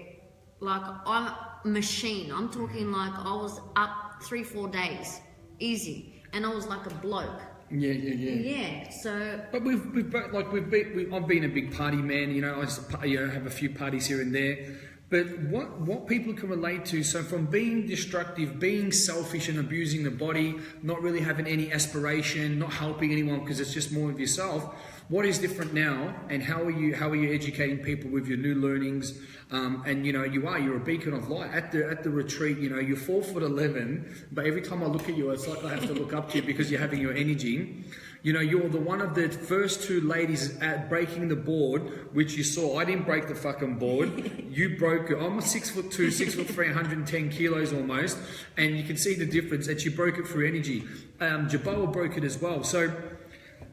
like, I'm a machine. I'm talking like I was up 3-4 days, easy, and I was like a bloke. Yeah. So, but I've been a big party man. You know, I have a few parties here and there. But what people can relate to, so from being destructive, being selfish and abusing the body, not really having any aspiration, not helping anyone because it's just more of yourself. What is different now, and how are you educating people with your new learnings? And you know, you're a beacon of light at the retreat. You know, you're 4'11", but every time I look at you, it's like I have to look up to you because you're having your energy. You know, you're the one of the first 2 ladies at breaking the board, which you saw. I didn't break the fucking board. You broke it. I'm 6'2", 6'3", 110 kilos almost, and you can see the difference that you broke it through energy. Jaboa broke it as well. So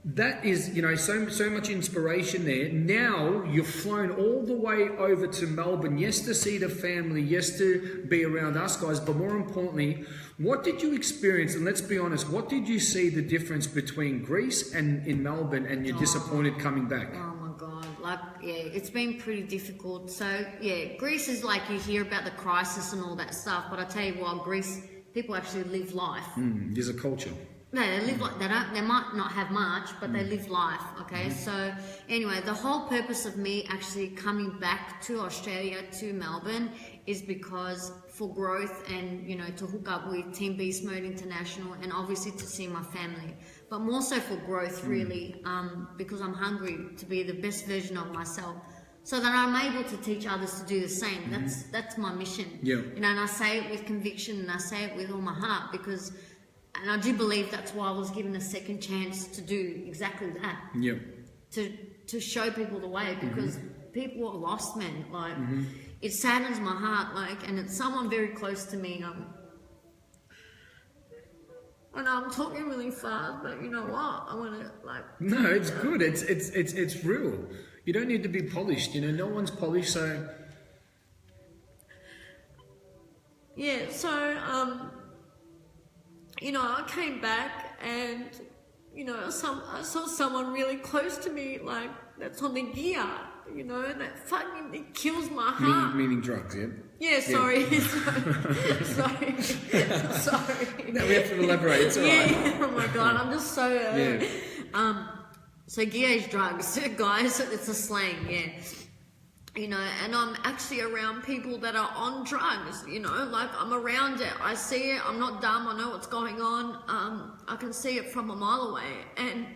that is, you know, so much inspiration there. Now you've flown all the way over to Melbourne, yes, to see the family, yes, to be around us guys, but more importantly, what did you experience? And let's be honest, what did you see the difference between Greece and in Melbourne, and you're disappointed coming back? Oh my God, like, yeah, it's been pretty difficult. So yeah, Greece is like, you hear about the crisis and all that stuff, but I tell you what, Greece, people actually live life. There's a culture. No, they live like, they might not have much, but they live life, okay? So anyway, the whole purpose of me actually coming back to Australia, to Melbourne, is because for growth and, you know, to hook up with Team Beast Mode International, and obviously to see my family, but more so for growth really, because I'm hungry to be the best version of myself, so that I'm able to teach others to do the same. That's my mission. You know, and I say it with conviction, and I say it with all my heart, because, and I do believe that's why I was given a second chance to do exactly that. To show people the way, because people are lost, man. Like, it saddens my heart, like, and it's someone very close to me. I know I'm talking really fast, but you know what? I want to, like... No, it's good. It's real. You don't need to be polished. You know, no one's polished, so... Yeah, so, you know, I came back and, you know, I saw someone really close to me, like, that's on the gear, you know, and that fucking, it kills my heart. Meaning drugs, yeah? Yeah, sorry. Sorry. No, we have to elaborate, it's all right. Oh my God, I'm just so... So gear is drugs, guys, it's a slang, yeah. You know, and I'm actually around people that are on drugs, you know, like, I'm around it, I see it, I'm not dumb, I know what's going on, I can see it from a mile away, and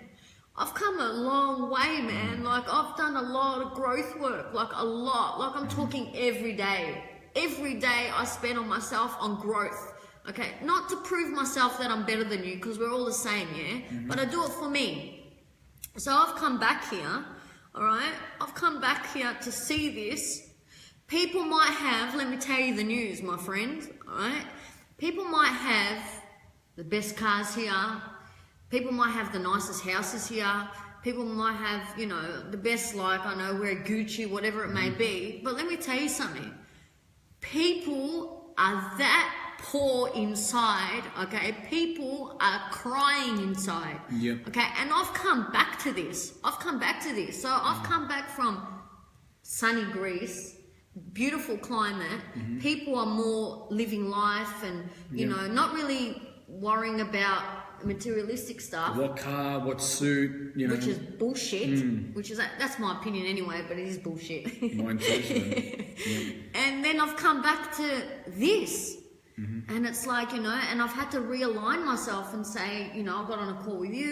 I've come a long way, man. Like, I've done a lot of growth work, like a lot, like I'm talking every day I spend on myself on growth, okay, not to prove myself that I'm better than you, because we're all the same, yeah, but I do it for me. So I've come back here. All right, I've come back here to see this. People might have, let me tell you the news, my friend, all right? People might have the best cars here. People might have the nicest houses here. People might have, you know, the best, like, I know, wear Gucci, whatever it may be. But let me tell you something. People are that poor inside, okay? People are crying inside, okay? And I've come back to this. So I've come back from sunny Greece, beautiful climate. People are more living life and, you know, not really worrying about materialistic stuff. What car, what suit, you know. Which is bullshit. Which is, that's my opinion anyway, but it is bullshit. Mine too, so, yeah. And then I've come back to this. And it's like, you know, and I've had to realign myself and say, you know, I got on a call with you,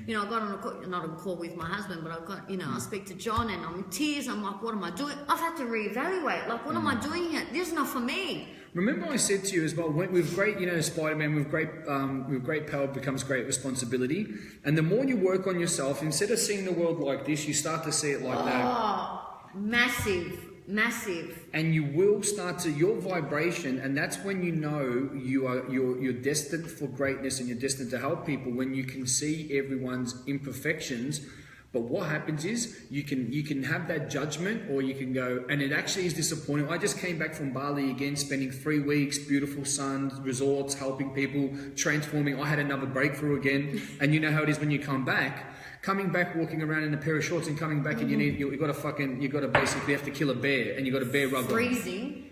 you know, I got on a call, not a call with my husband, but I've got, you know, I speak to John and I'm in tears. I'm like, what am I doing? I've had to reevaluate. Like, what am I doing here? This is not for me. Remember I said to you as well, with great, you know, Spider-Man, with great power becomes great responsibility. And the more you work on yourself, instead of seeing the world like this, you start to see it like that. Oh, massive. And you will start to, your vibration, and that's when you know you're destined for greatness and you're destined to help people, when you can see everyone's imperfections. But what happens is you can have that judgment, or you can go, and it actually is disappointing. I just came back from Bali again, spending 3 weeks, beautiful sun, resorts, helping people, transforming. I had another breakthrough again. And you know how it is when you come back, walking around in a pair of shorts and coming back, and you got to basically have to kill a bear, and you got a bear rug on. Freezing.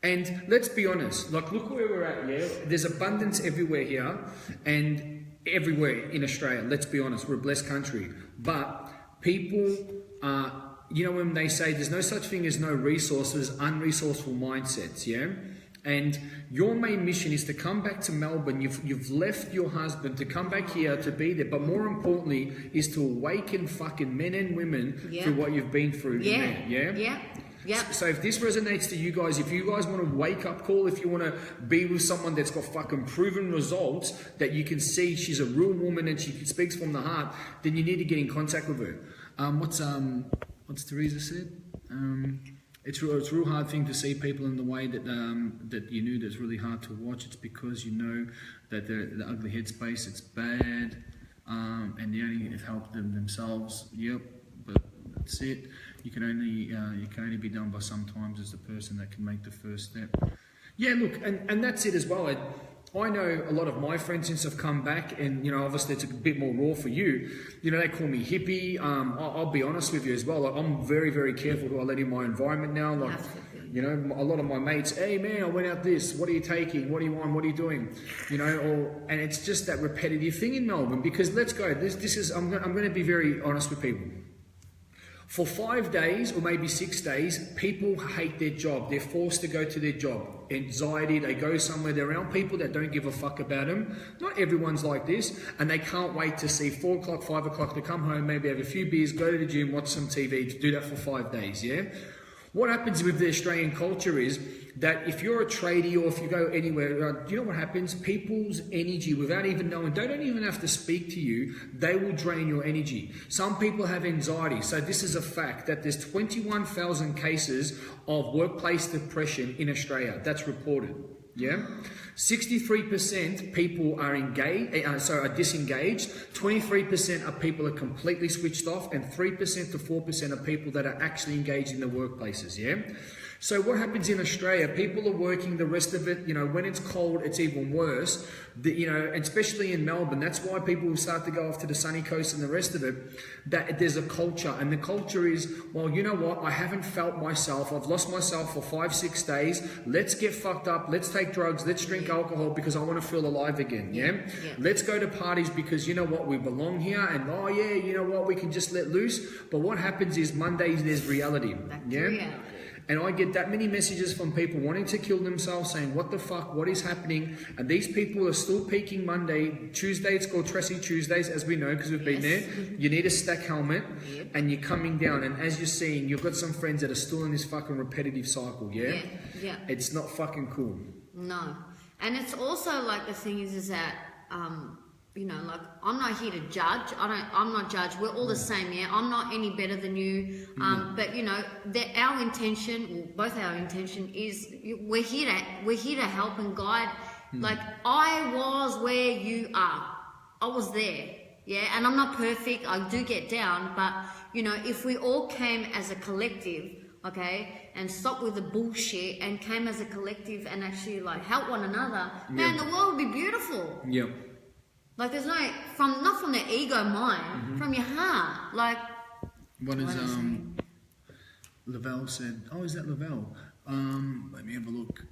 And let's be honest, like, look where we're at, yeah? There's abundance everywhere here, and everywhere in Australia. Let's be honest, we're a blessed country. But people, you know, when they say there's no such thing as no resources, unresourceful mindsets, yeah? And your main mission is to come back to Melbourne. You've left your husband to come back here to be there. But more importantly is to awaken fucking men and women through what you've been through. Yeah. So if this resonates to you guys, if you guys want to wake up call, if you want to be with someone that's got fucking proven results, that you can see she's a real woman and she speaks from the heart, then you need to get in contact with her. What's Teresa said? It's a real hard thing to see people in the way that that you knew that's really hard to watch. It's because you know that the ugly headspace, it's bad, and the only thing that helped them themselves. Yep, but that's it. You can only be done by sometimes as the person that can make the first step. Yeah, look, and that's it as well. I know a lot of my friends since I've come back, and you know, obviously it's a bit more raw for you. You know, they call me hippie. I'll be honest with you as well. Like, I'm very, very careful who I let in my environment now. Like, you know, a lot of my mates, hey man, I went out this. What are you taking? What do you want? What are you doing? You know, and it's just that repetitive thing in Melbourne. Because let's go. This is. I'm going to be very honest with people. For 5 days or maybe 6 days, people hate their job. They're forced to go to their job. Anxiety, they go somewhere, they're around people that don't give a fuck about them. Not everyone's like this, and they can't wait to see 4 o'clock, 5 o'clock to come home, maybe have a few beers, go to the gym, watch some TV, to do that for 5 days, yeah? What happens with the Australian culture is that if you're a tradie or if you go anywhere, do you know what happens? People's energy, without even knowing, they don't even have to speak to you, they will drain your energy. Some people have anxiety. So this is a fact that there's 21,000 cases of workplace depression in Australia. That's reported. Yeah, 63% people are disengaged. 23% of people are completely switched off, and 3% to 4% of people that are actually engaged in the workplaces. Yeah. So what happens in Australia? People are working the rest of it. You know, when it's cold, it's even worse. You know, especially in Melbourne. That's why people will start to go off to the sunny coast and the rest of it. That there's a culture, and the culture is, well, you know what? I haven't felt myself. I've lost myself for 5-6 days. Let's get fucked up. Let's take drugs. Let's drink alcohol because I want to feel alive again. Yeah. Let's go to parties because you know what? We belong here, and oh yeah, you know what? We can just let loose. But what happens is Mondays there's reality. Yeah. And I get that many messages from people wanting to kill themselves, saying, what the fuck, what is happening? And these people are still peaking Monday. Tuesday, it's called Tracy Tuesdays, as we know, because we've been there. You need a stack helmet, and you're coming down. And as you're seeing, you've got some friends that are still in this fucking repetitive cycle, yeah? It's not fucking cool. No. And it's also like the thing is that... you know, like, I'm not here to judge. I'm not judged. We're all the same, yeah? I'm not any better than you. But, you know, our intention, both our intention is we're here to help and guide. Like, I was where you are. I was there, yeah? And I'm not perfect. I do get down. But, you know, if we all came as a collective, okay, and stopped with the bullshit and came as a collective and actually, like, help one another, man, the world would be beautiful. Yep. Like, there's no, not from the ego mind, from your heart. Like, what is, Lavelle said, oh, is that Lavelle? Let me have a look.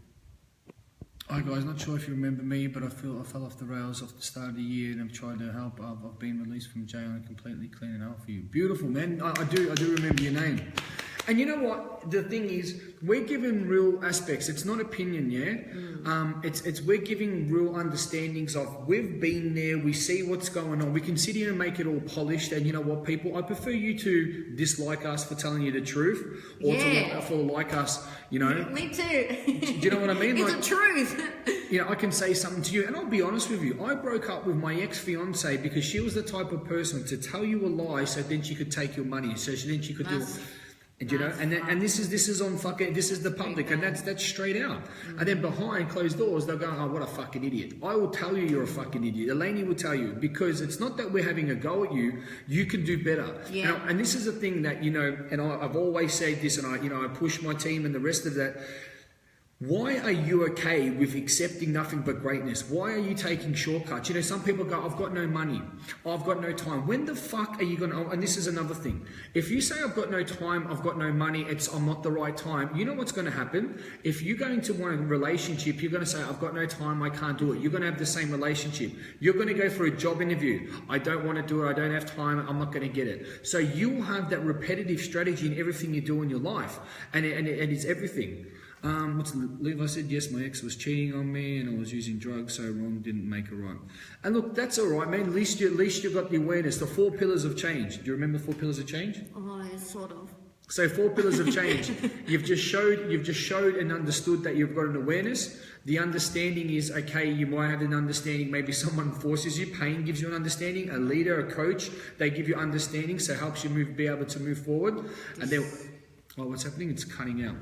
Hi guys, not sure if you remember me, but I feel I fell off the rails off the start of the year, and I've tried to help. I've been released from jail and completely clean it out for you. Beautiful, man. I do remember your name. And you know what? The thing is, we're giving real aspects. It's not opinion, yeah. It's we're giving real understandings of. We've been there. We see what's going on. We can sit here and make it all polished. And you know what, people? I prefer you to dislike us for telling you the truth, or for like us. You know. Me too. Do you know what I mean? It's like, the truth. You know, I can say something to you, and I'll be honest with you. I broke up with my ex-fiance because she was the type of person to tell you a lie, so then she could take your money, so then she could do. And you know, and this is on fucking, this is the public, and that's straight out. And then behind closed doors, they'll go, oh, what a fucking idiot. I will tell you you're a fucking idiot. Eleni will tell you, because it's not that we're having a go at you. You can do better. Yeah. Now, and this is a thing that, you know, and I've always said this, and I push my team and the rest of that. Why are you okay with accepting nothing but greatness? Why are you taking shortcuts? You know, some people go, I've got no money. I've got no time. When the fuck are you going to... And this is another thing. If you say, I've got no time, I've got no money, I'm not the right time, you know what's going to happen? If you go into one relationship, you're going to say, I've got no time, I can't do it. You're going to have the same relationship. You're going to go for a job interview. I don't want to do it. I don't have time. I'm not going to get it. So you will have that repetitive strategy in everything you do in your life. And it's everything. Levi said, yes, my ex was cheating on me and I was using drugs, so wrong didn't make it right. And look, that's all right, man. At least you got the awareness. The 4 pillars of change. Do you remember 4 pillars of change? Oh, sort of. So 4 pillars of change. You've just showed and understood that you've got an awareness. The understanding is, okay, you might have an understanding. Maybe someone forces you. Pain gives you an understanding. A leader, a coach, they give you understanding, so it helps you be able to move forward. And then, oh, what's happening? It's cutting out.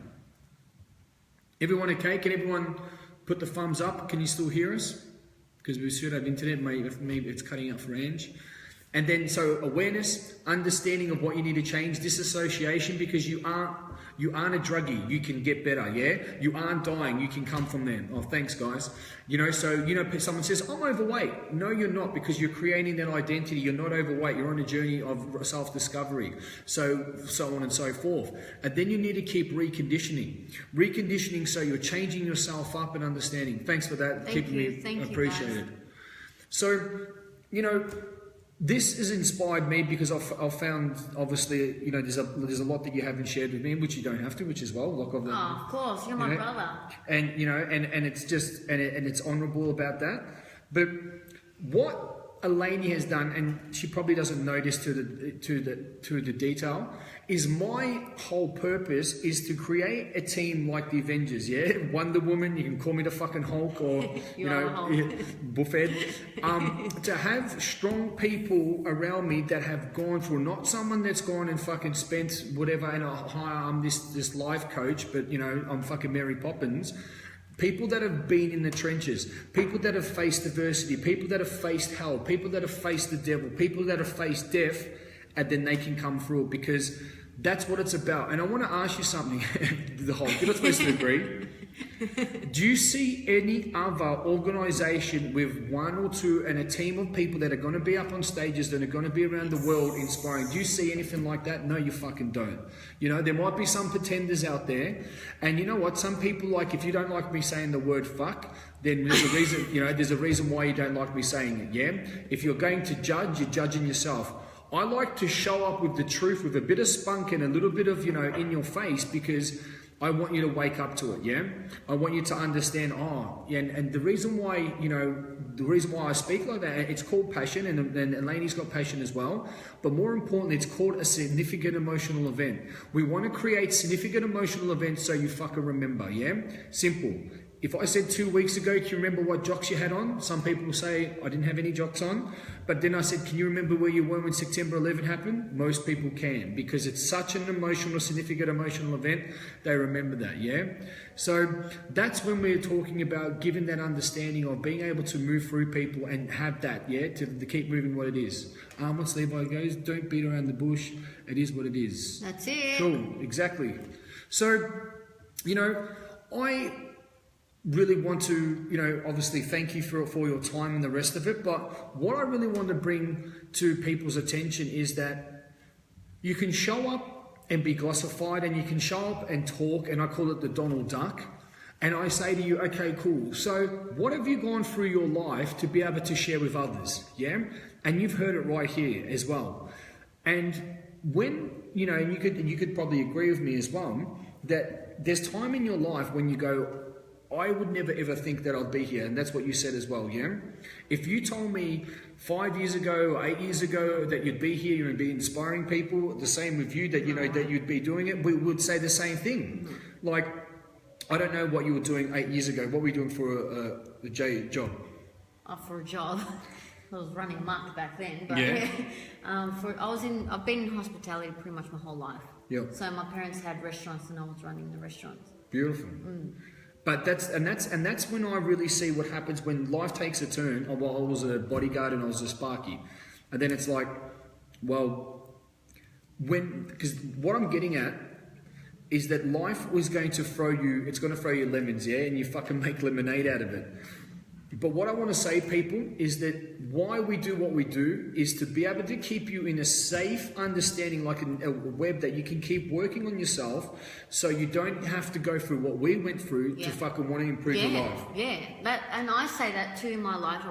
Everyone okay? Can everyone put the thumbs up? Can you still hear us? Because we should have internet. Maybe it's cutting out for Ange. And then, so awareness, understanding of what you need to change, disassociation, because you aren't a druggie. You can get better, yeah? You aren't dying. You can come from there. Oh, thanks, guys. You know, so, you know, someone says, I'm overweight. No, you're not, because you're creating that identity. You're not overweight. You're on a journey of self-discovery. So on and so forth. And then you need to keep reconditioning. Reconditioning, so you're changing yourself up and understanding. Thanks for that. Keeping me appreciated. So, you know, this has inspired me because I've found, obviously, you know, there's a lot that you haven't shared with me, which you don't have to, which is well. Like of course, you're my brother. And you know, and it's just and it's honourable about that. But what Eleni has done, and she probably doesn't notice to the detail, is my whole purpose is to create a team like the Avengers, yeah? Wonder Woman, you can call me the fucking Hulk, or, you know, Buffett. To have strong people around me that have gone through, not someone that's gone and fucking spent whatever, and hi, I'm this life coach, but, you know, I'm fucking Mary Poppins. People that have been in the trenches, people that have faced adversity, people that have faced hell, people that have faced the devil, people that have faced death, and then they can come through it, because that's what it's about. And I want to ask you something, the Hulk, you're not supposed to agree. Do you see any other organisation with 1 or 2 and a team of people that are going to be up on stages, that are going to be around the world inspiring? Do you see anything like that? No, you fucking don't. You know, there might be some pretenders out there. And you know what? Some people, like, if you don't like me saying the word fuck, then there's a reason, you know, there's a reason why you don't like me saying it, yeah? If you're going to judge, you're judging yourself. I like to show up with the truth, with a bit of spunk and a little bit of, you know, in your face, because I want you to wake up to it, yeah? I want you to understand, and the reason why, you know, the reason why I speak like that, it's called passion, and Eleni's got passion as well, but more importantly, it's called a significant emotional event. We want to create significant emotional events so you fucking remember, yeah? Simple. If I said 2 weeks ago, can you remember what jocks you had on? Some people will say, I didn't have any jocks on. But then I said, can you remember where you were when September 11 happened? Most people can, because it's such an emotional, significant emotional event, they remember that, yeah? So that's when we're talking about giving that understanding of being able to move through people and have that, yeah, to keep moving what it is. Once Levi goes, don't beat around the bush, it is what it is. That's it. Cool, exactly. So, you know, I really want to, you know, obviously thank you for your time and the rest of it, but what I really want to bring to people's attention is that you can show up and be glossified, and you can show up and talk, and I call it the Donald Duck, And I say to you, okay, cool. So what have you gone through your life to be able to share with others? Yeah. And you've heard it right here as well. And when, you know, you could probably agree with me as well, that there's time in your life when you go, I would never ever think that I'd be here. And that's what you said as well, yeah? If you told me 5 years ago or 8 years ago that you'd be here and be inspiring people, the same with you, that, you know, that you'd be doing it, we would say the same thing. Like, I don't know what you were doing 8 years ago. What were you doing for a job? For a job. I was running amok back then. But yeah. I've been in hospitality pretty much my whole life. Yep. So my parents had restaurants and I was running the restaurants. Beautiful. But that's when I really see what happens when life takes a turn. Oh, well, I was a bodyguard and I was a sparky, and then it's like, well, because what I'm getting at is that life was going to throw you. It's going to throw you lemons, yeah, and you fucking make lemonade out of it. But what I want to say, people, is that why we do what we do is to be able to keep you in a safe understanding, like a web that you can keep working on yourself, so you don't have to go through what we went through to fucking want to improve your life. Yeah, and I say that too in my life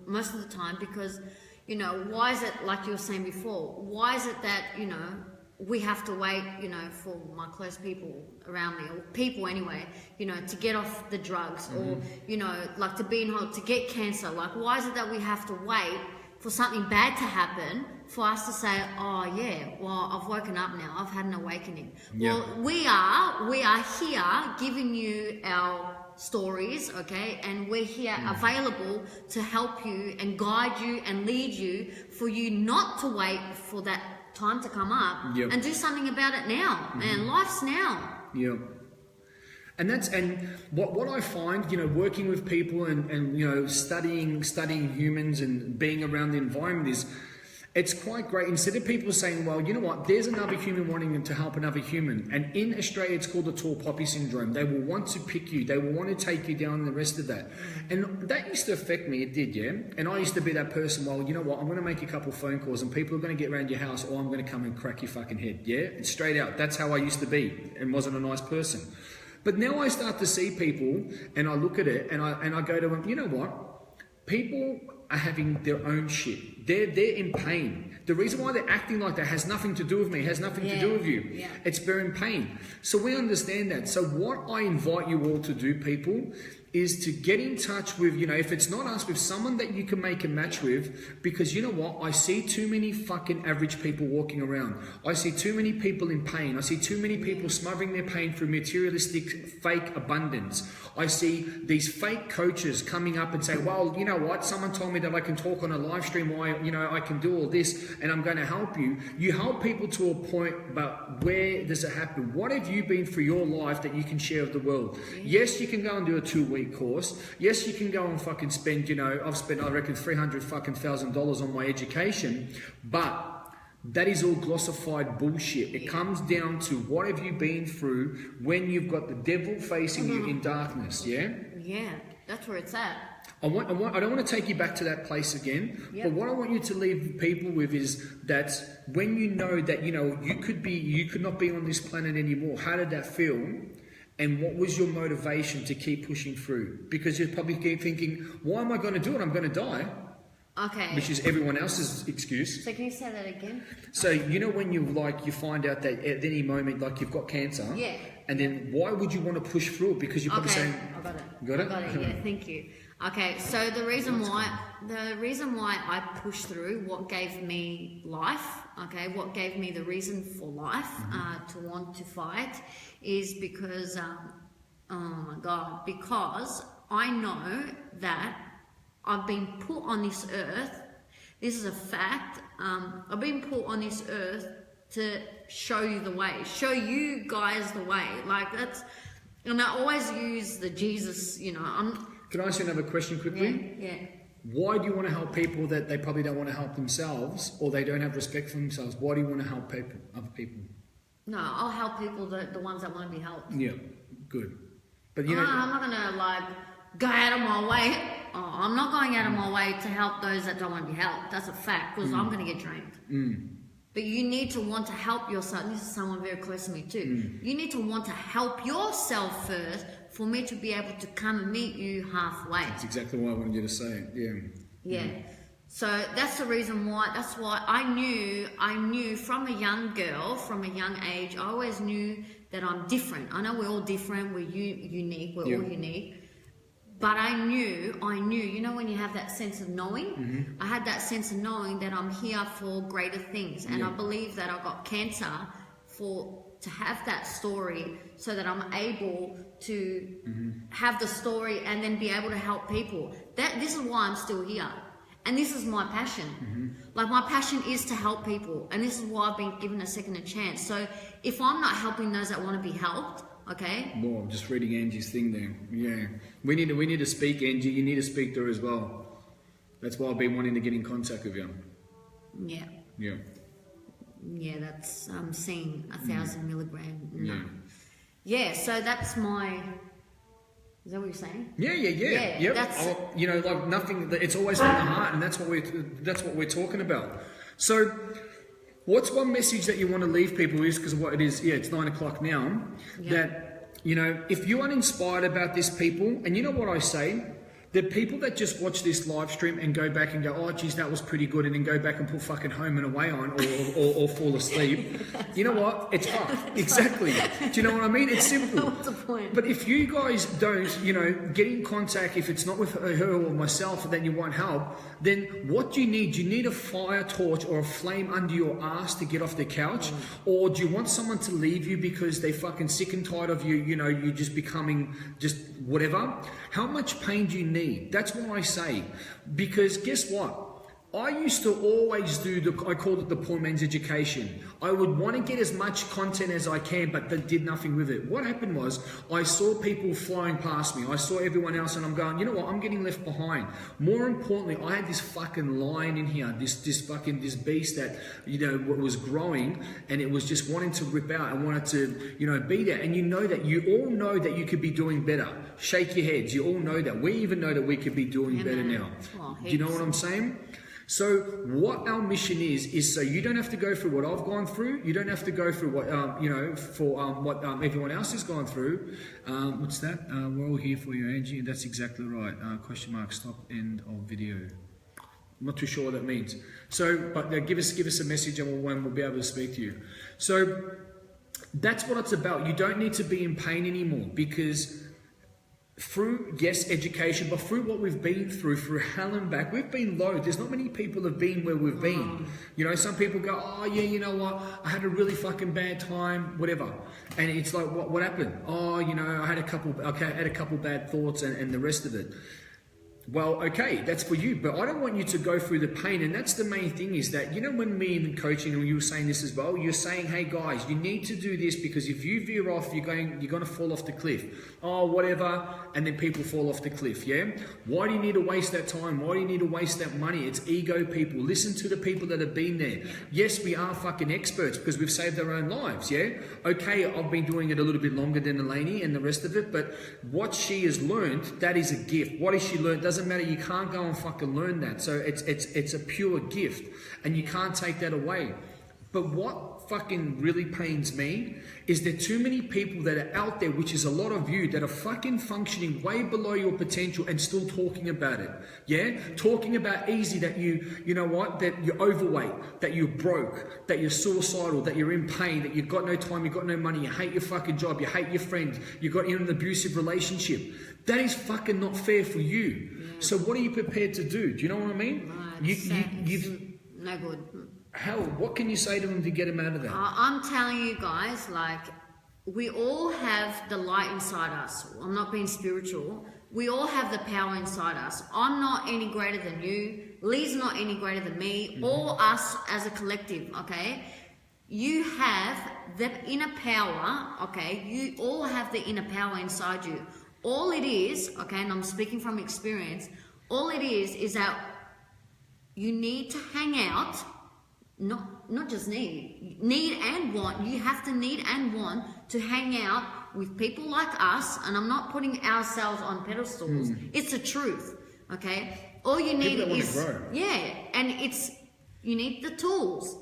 most of the time because, you know, why is it, like you were saying before, why is it that, you know, we have to wait, you know, for my close people around me, or people anyway, you know, to get off the drugs, or, you know, like to be in to get cancer. Like, why is it that we have to wait for something bad to happen for us to say, oh yeah, well, I've woken up now, I've had an awakening. Yeah. Well, we are here giving you our stories, okay, and we're here available to help you and guide you and lead you, for you not to wait for that time to come up and do something about it now. Man, life's now. Yeah. And what I find, you know, working with people and you know, studying humans and being around the environment is, it's quite great. Instead of people saying, well, you know what, there's another human wanting to help another human. And in Australia, it's called the tall poppy syndrome. They will want to pick you. They will want to take you down and the rest of that. And that used to affect me. It did, yeah? And I used to be that person, well, you know what, I'm going to make a couple phone calls and people are going to get around your house, or I'm going to come and crack your fucking head, yeah? And straight out. That's how I used to be and wasn't a nice person. But now I start to see people and I look at it and I go to them, you know what? People are having their own shit. They're in pain. The reason why they're acting like that has nothing to do with me, has nothing to do with you. Yeah. It's they're in pain. So we understand that. So what I invite you all to do, people, is to get in touch with, you know, if it's not us, with someone that you can make a match with, because you know what? I see too many fucking average people walking around. I see too many people in pain. I see too many people smothering their pain through materialistic fake abundance. I see these fake coaches coming up and say, well, you know what? Someone told me that I can talk on a live stream, why, you know, I can do all this and I'm going to help you. You help people to a point, but where does it happen? What have you been through your life that you can share with the world? Yes, you can go and do a 2-week course. Yes, you can go and fucking spend, you know, I've spent, I reckon, $300,000 on my education, but that is all glossified bullshit. It comes down to what have you been through when you've got the devil facing you in darkness, yeah? Yeah, that's where it's at. I don't want to take you back to that place again, but what I want you to leave people with is that when you know that, you know, you could not be on this planet anymore, how did that feel? And what was your motivation to keep pushing through? Because you're probably keep thinking, why am I going to do it? I'm going to die. Okay. Which is everyone else's excuse. So can you say that again? So you know when you find out that at any moment, like you've got cancer. Yeah. And then why would you want to push through it? Because you're probably saying, I got it. Got it? I got it. Yeah, thank you. Okay, so the reason why I pushed through, what gave me life, okay, what gave me the reason for life to want to fight, is because, oh my God, because I know that I've been put on this earth. This is a fact. I've been put on this earth to show you the way, show you guys the way. Like that's, and I always use the Jesus, you know. Can I ask you another question quickly? Yeah. Why do you want to help people that they probably don't want to help themselves, or they don't have respect for themselves? Why do you want to help other people? No, I'll help people, the ones that want to be helped. Yeah, good. But you know, I'm not gonna like go out of my way. Oh, I'm not going out of my way to help those that don't want to be helped. That's a fact, because I'm gonna get drained. But you need to want to help yourself. This is someone very close to me too. You need to want to help yourself first for me to be able to come and meet you halfway. That's exactly what I wanted you to say. Yeah. Yeah. So that's the reason why. That's why I knew from a young girl, from a young age, I always knew that I'm different. I know we're all different. We're unique. We're all unique. But I knew, you know when you have that sense of knowing? I had that sense of knowing that I'm here for greater things. And I believe that I got cancer to have that story so that I'm able to have the story and then be able to help people. This is why I'm still here. And this is my passion. Like my passion is to help people. And this is why I've been given a second chance. So if I'm not helping those that want to be helped, okay. Well, I'm just reading Angie's thing there. Yeah. We need to speak, Angie. You need to speak to her as well. That's why I've been wanting to get in contact with you. Yeah. Yeah. Yeah, that's seeing 1,000 milligram. No. Yeah. Yeah, so that's my... Is that what you're saying? Yeah. Yep. That's... You know, like nothing. It's always from the heart, and that's what we're talking about. So, what's one message that you want to leave people is because what it is? Yeah, it's 9 o'clock now. Yep. That you know, if you're uninspired about this, people, and you know what I say. The people that just watch this live stream and go back and go, oh, geez, that was pretty good, and then go back and put fucking Home and Away on or fall asleep, you know what? It's fucked. Exactly. Do you know what I mean? It's simple. What's the point? But if you guys don't, you know, get in contact, if it's not with her or myself, then you want help, then what do you need? Do you need a fire torch or a flame under your ass to get off the couch? Or do you want someone to leave you because they fucking sick and tired of you, you know, you just becoming just whatever? How much pain do you need? That's what I say. Because guess what? I used to always I called it the poor man's education. I would want to get as much content as I can, but that did nothing with it. What happened was, I saw people flying past me. I saw everyone else and I'm going, you know what? I'm getting left behind. More importantly, I had this fucking lion in here, this beast that, you know, was growing and it was just wanting to rip out and wanted to, you know, be there. And you all know that you could be doing better. Shake your heads. You all know that. We even know that we could be doing better now. Do you know what I'm saying? So what our mission is so you don't have to go through what I've gone through. You don't have to go through what, you know, for what everyone else has gone through. What's that? We're all here for you, Angie. That's exactly right. Question mark, stop, end of video. I'm not too sure what that means. So, but give us a message and we'll be able to speak to you. So that's what it's about. You don't need to be in pain anymore because through, yes, education, but through what we've been through hell and back, we've been low. There's not many people have been where we've been. You know, some people go, oh yeah, you know what, I had a really fucking bad time, whatever. And it's like, what happened? Oh, you know, I had a couple bad thoughts and the rest of it. Well, okay, that's for you, but I don't want you to go through the pain, and that's the main thing is that, you know, when me in coaching, and you were saying this as well, you're saying, hey guys, you need to do this because if you veer off, you're going to fall off the cliff. Oh, whatever, and then people fall off the cliff, yeah? Why do you need to waste that time? Why do you need to waste that money? It's ego, people. Listen to the people that have been there. Yes, we are fucking experts because we've saved our own lives, yeah? Okay, I've been doing it a little bit longer than Eleni and the rest of it, but what she has learned, that is a gift. What has she learned? Doesn't matter, you can't go and fucking learn that. So it's a pure gift and you can't take that away. But what fucking really pains me is there too many people that are out there, which is a lot of you, that are fucking functioning way below your potential and still talking about it. Yeah? Talking about easy that you know what, that you're overweight, that you're broke, that you're suicidal, that you're in pain, that you've got no time, you've got no money, you hate your fucking job, you hate your friends, you've got in an abusive relationship. That is fucking not fair for you. Yeah. So what are you prepared to do? Do you know what I mean? Right, no good. How? What can you say to them to get them out of that? I'm telling you guys, like, we all have the light inside us. I'm not being spiritual. We all have the power inside us. I'm not any greater than you. Leigh's not any greater than me. All us as a collective, okay? You have the inner power, okay? You all have the inner power inside you. All it is, okay, and I'm speaking from experience, all it is that you need to hang out. Not just need and want. You have to need and want to hang out with people like us, and I'm not putting ourselves on pedestals. It's the truth, okay? All you need is, yeah, and you need the tools.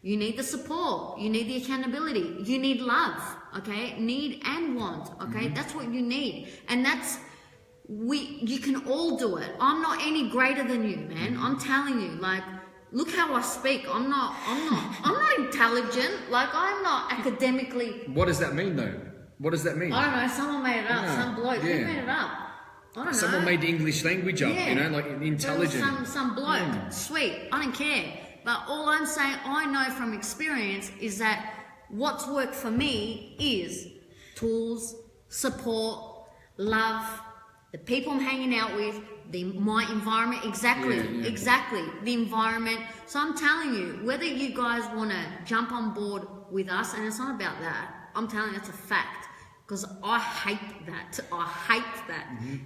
You need the support. You need the accountability. You need love. Okay, need and want. Okay, that's what you need, and that's you can all do it. I'm not any greater than you, man. I'm telling you, like, look how I speak. I'm not intelligent. Like, I'm not academically. What does that mean, though? What does that mean? I don't know. Someone made it up. No. Some bloke. Yeah. Who made it up? I don't know. Someone made the English language up. Yeah. You know, like intelligent. Some bloke. Sweet. I don't care. But all I'm saying, I know from experience, is that what's worked for me is tools, support, love, the people I'm hanging out with, my environment. Exactly. The environment. So I'm telling you, whether you guys want to jump on board with us, and it's not about that. I'm telling you, it's a fact. Because I hate that.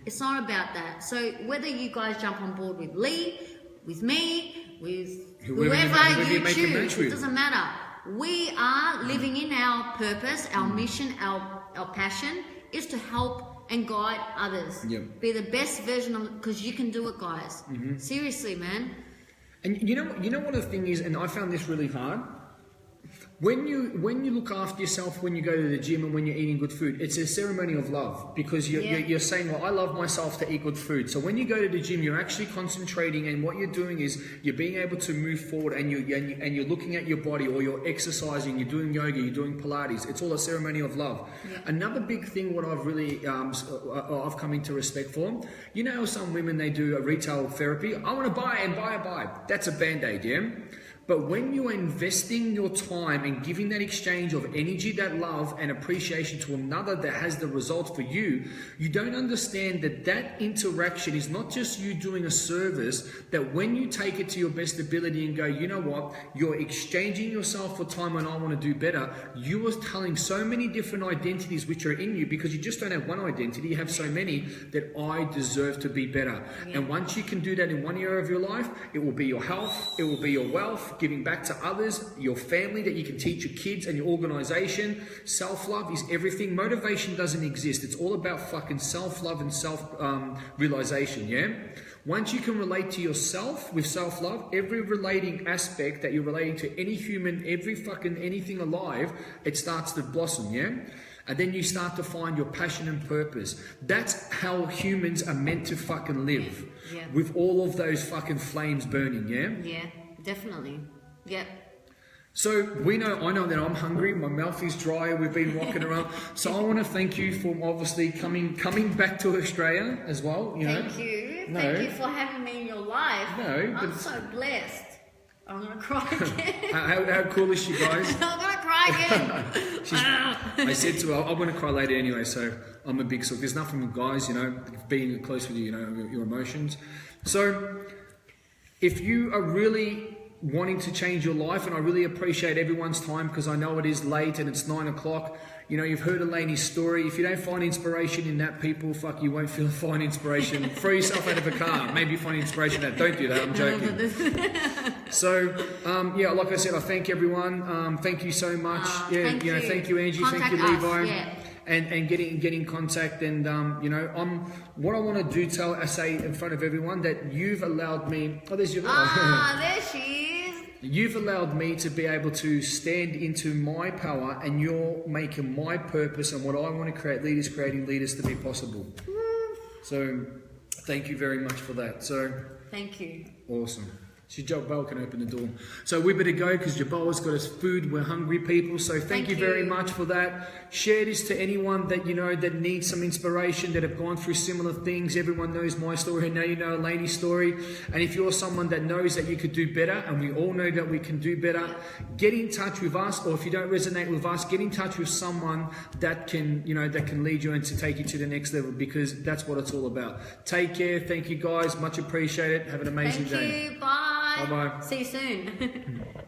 It's not about that. So whether you guys jump on board with Leigh, with me, with whoever you choose, it doesn't matter. We are living in our purpose, our mission, our passion is to help and guide others. Be the best version of it, because you can do it, guys. Seriously, man. And you know what the thing is, and I found this really hard. When you look after yourself, when you go to the gym and when you're eating good food, it's a ceremony of love, because you're saying, well, I love myself to eat good food. So when you go to the gym, you're actually concentrating, and what you're doing is you're being able to move forward, and you're looking at your body, or you're exercising, you're doing yoga, you're doing Pilates. It's all a ceremony of love. Another big thing, what I've really I've come into respect for, you know, some women, they do a retail therapy. I want to buy and buy. That's a band-aid, yeah. But when you are investing your time and giving that exchange of energy, that love and appreciation to another that has the result for you, you don't understand that interaction is not just you doing a service, that when you take it to your best ability and go, you know what, you're exchanging yourself for time when I want to do better, you are telling so many different identities which are in you, because you just don't have one identity, you have so many, that I deserve to be better. And once you can do that in one area of your life, it will be your health, it will be your wealth, giving back to others, your family, that you can teach your kids, and your organization. Self-love is everything. Motivation doesn't exist. It's all about fucking self-love and self-realization, yeah? Once you can relate to yourself with self-love, every relating aspect that you're relating to any human, every fucking anything alive, it starts to blossom, yeah? And then you start to find your passion and purpose. That's how humans are meant to fucking live. With all of those fucking flames burning, yeah? Yeah. Definitely. Yep. So I know that I'm hungry. My mouth is dry. We've been walking around. So I want to thank you for obviously coming back to Australia as well. Thank you. Thank you for having me in your life. I'm so blessed. I'm gonna cry again. How cool is she, guys? I'm gonna cry again. I said to her, I'm gonna cry later anyway. So I'm a big sook. There's nothing with guys, being close with you, your emotions. So if you are really wanting to change your life, and I really appreciate everyone's time, because I know it is late and it's 9 o'clock. You've heard Eleni's story. If you don't find inspiration in that, people, you won't find inspiration. Throw yourself out of a car. Maybe find inspiration in that. Don't do that. I'm joking. So, like I said, I thank everyone. Thank you so much. Thank you. Thank you, Angie. Contact thank you, Levi. Yeah. And get in contact, and what I want to do, say in front of everyone, that you've allowed me. Oh, there's your. There she is. You've allowed me to be able to stand into my power, and you're making my purpose and what I want to create. Leaders creating leaders to be possible. So, thank you very much for that. So. Thank you. Awesome. So Jabal can open the door. So we better go, because Jabal's got us food. We're hungry people. So thank you very much for that. Share this to anyone that that needs some inspiration, that have gone through similar things. Everyone knows my story, and now you know Eleni's story. And if you're someone that knows that you could do better, and we all know that we can do better, get in touch with us. Or if you don't resonate with us, get in touch with someone that can that can lead you and to take you to the next level, because that's what it's all about. Take care. Thank you, guys. Much appreciated. Have an amazing day. Thank you. Bye. Bye-bye. See you soon.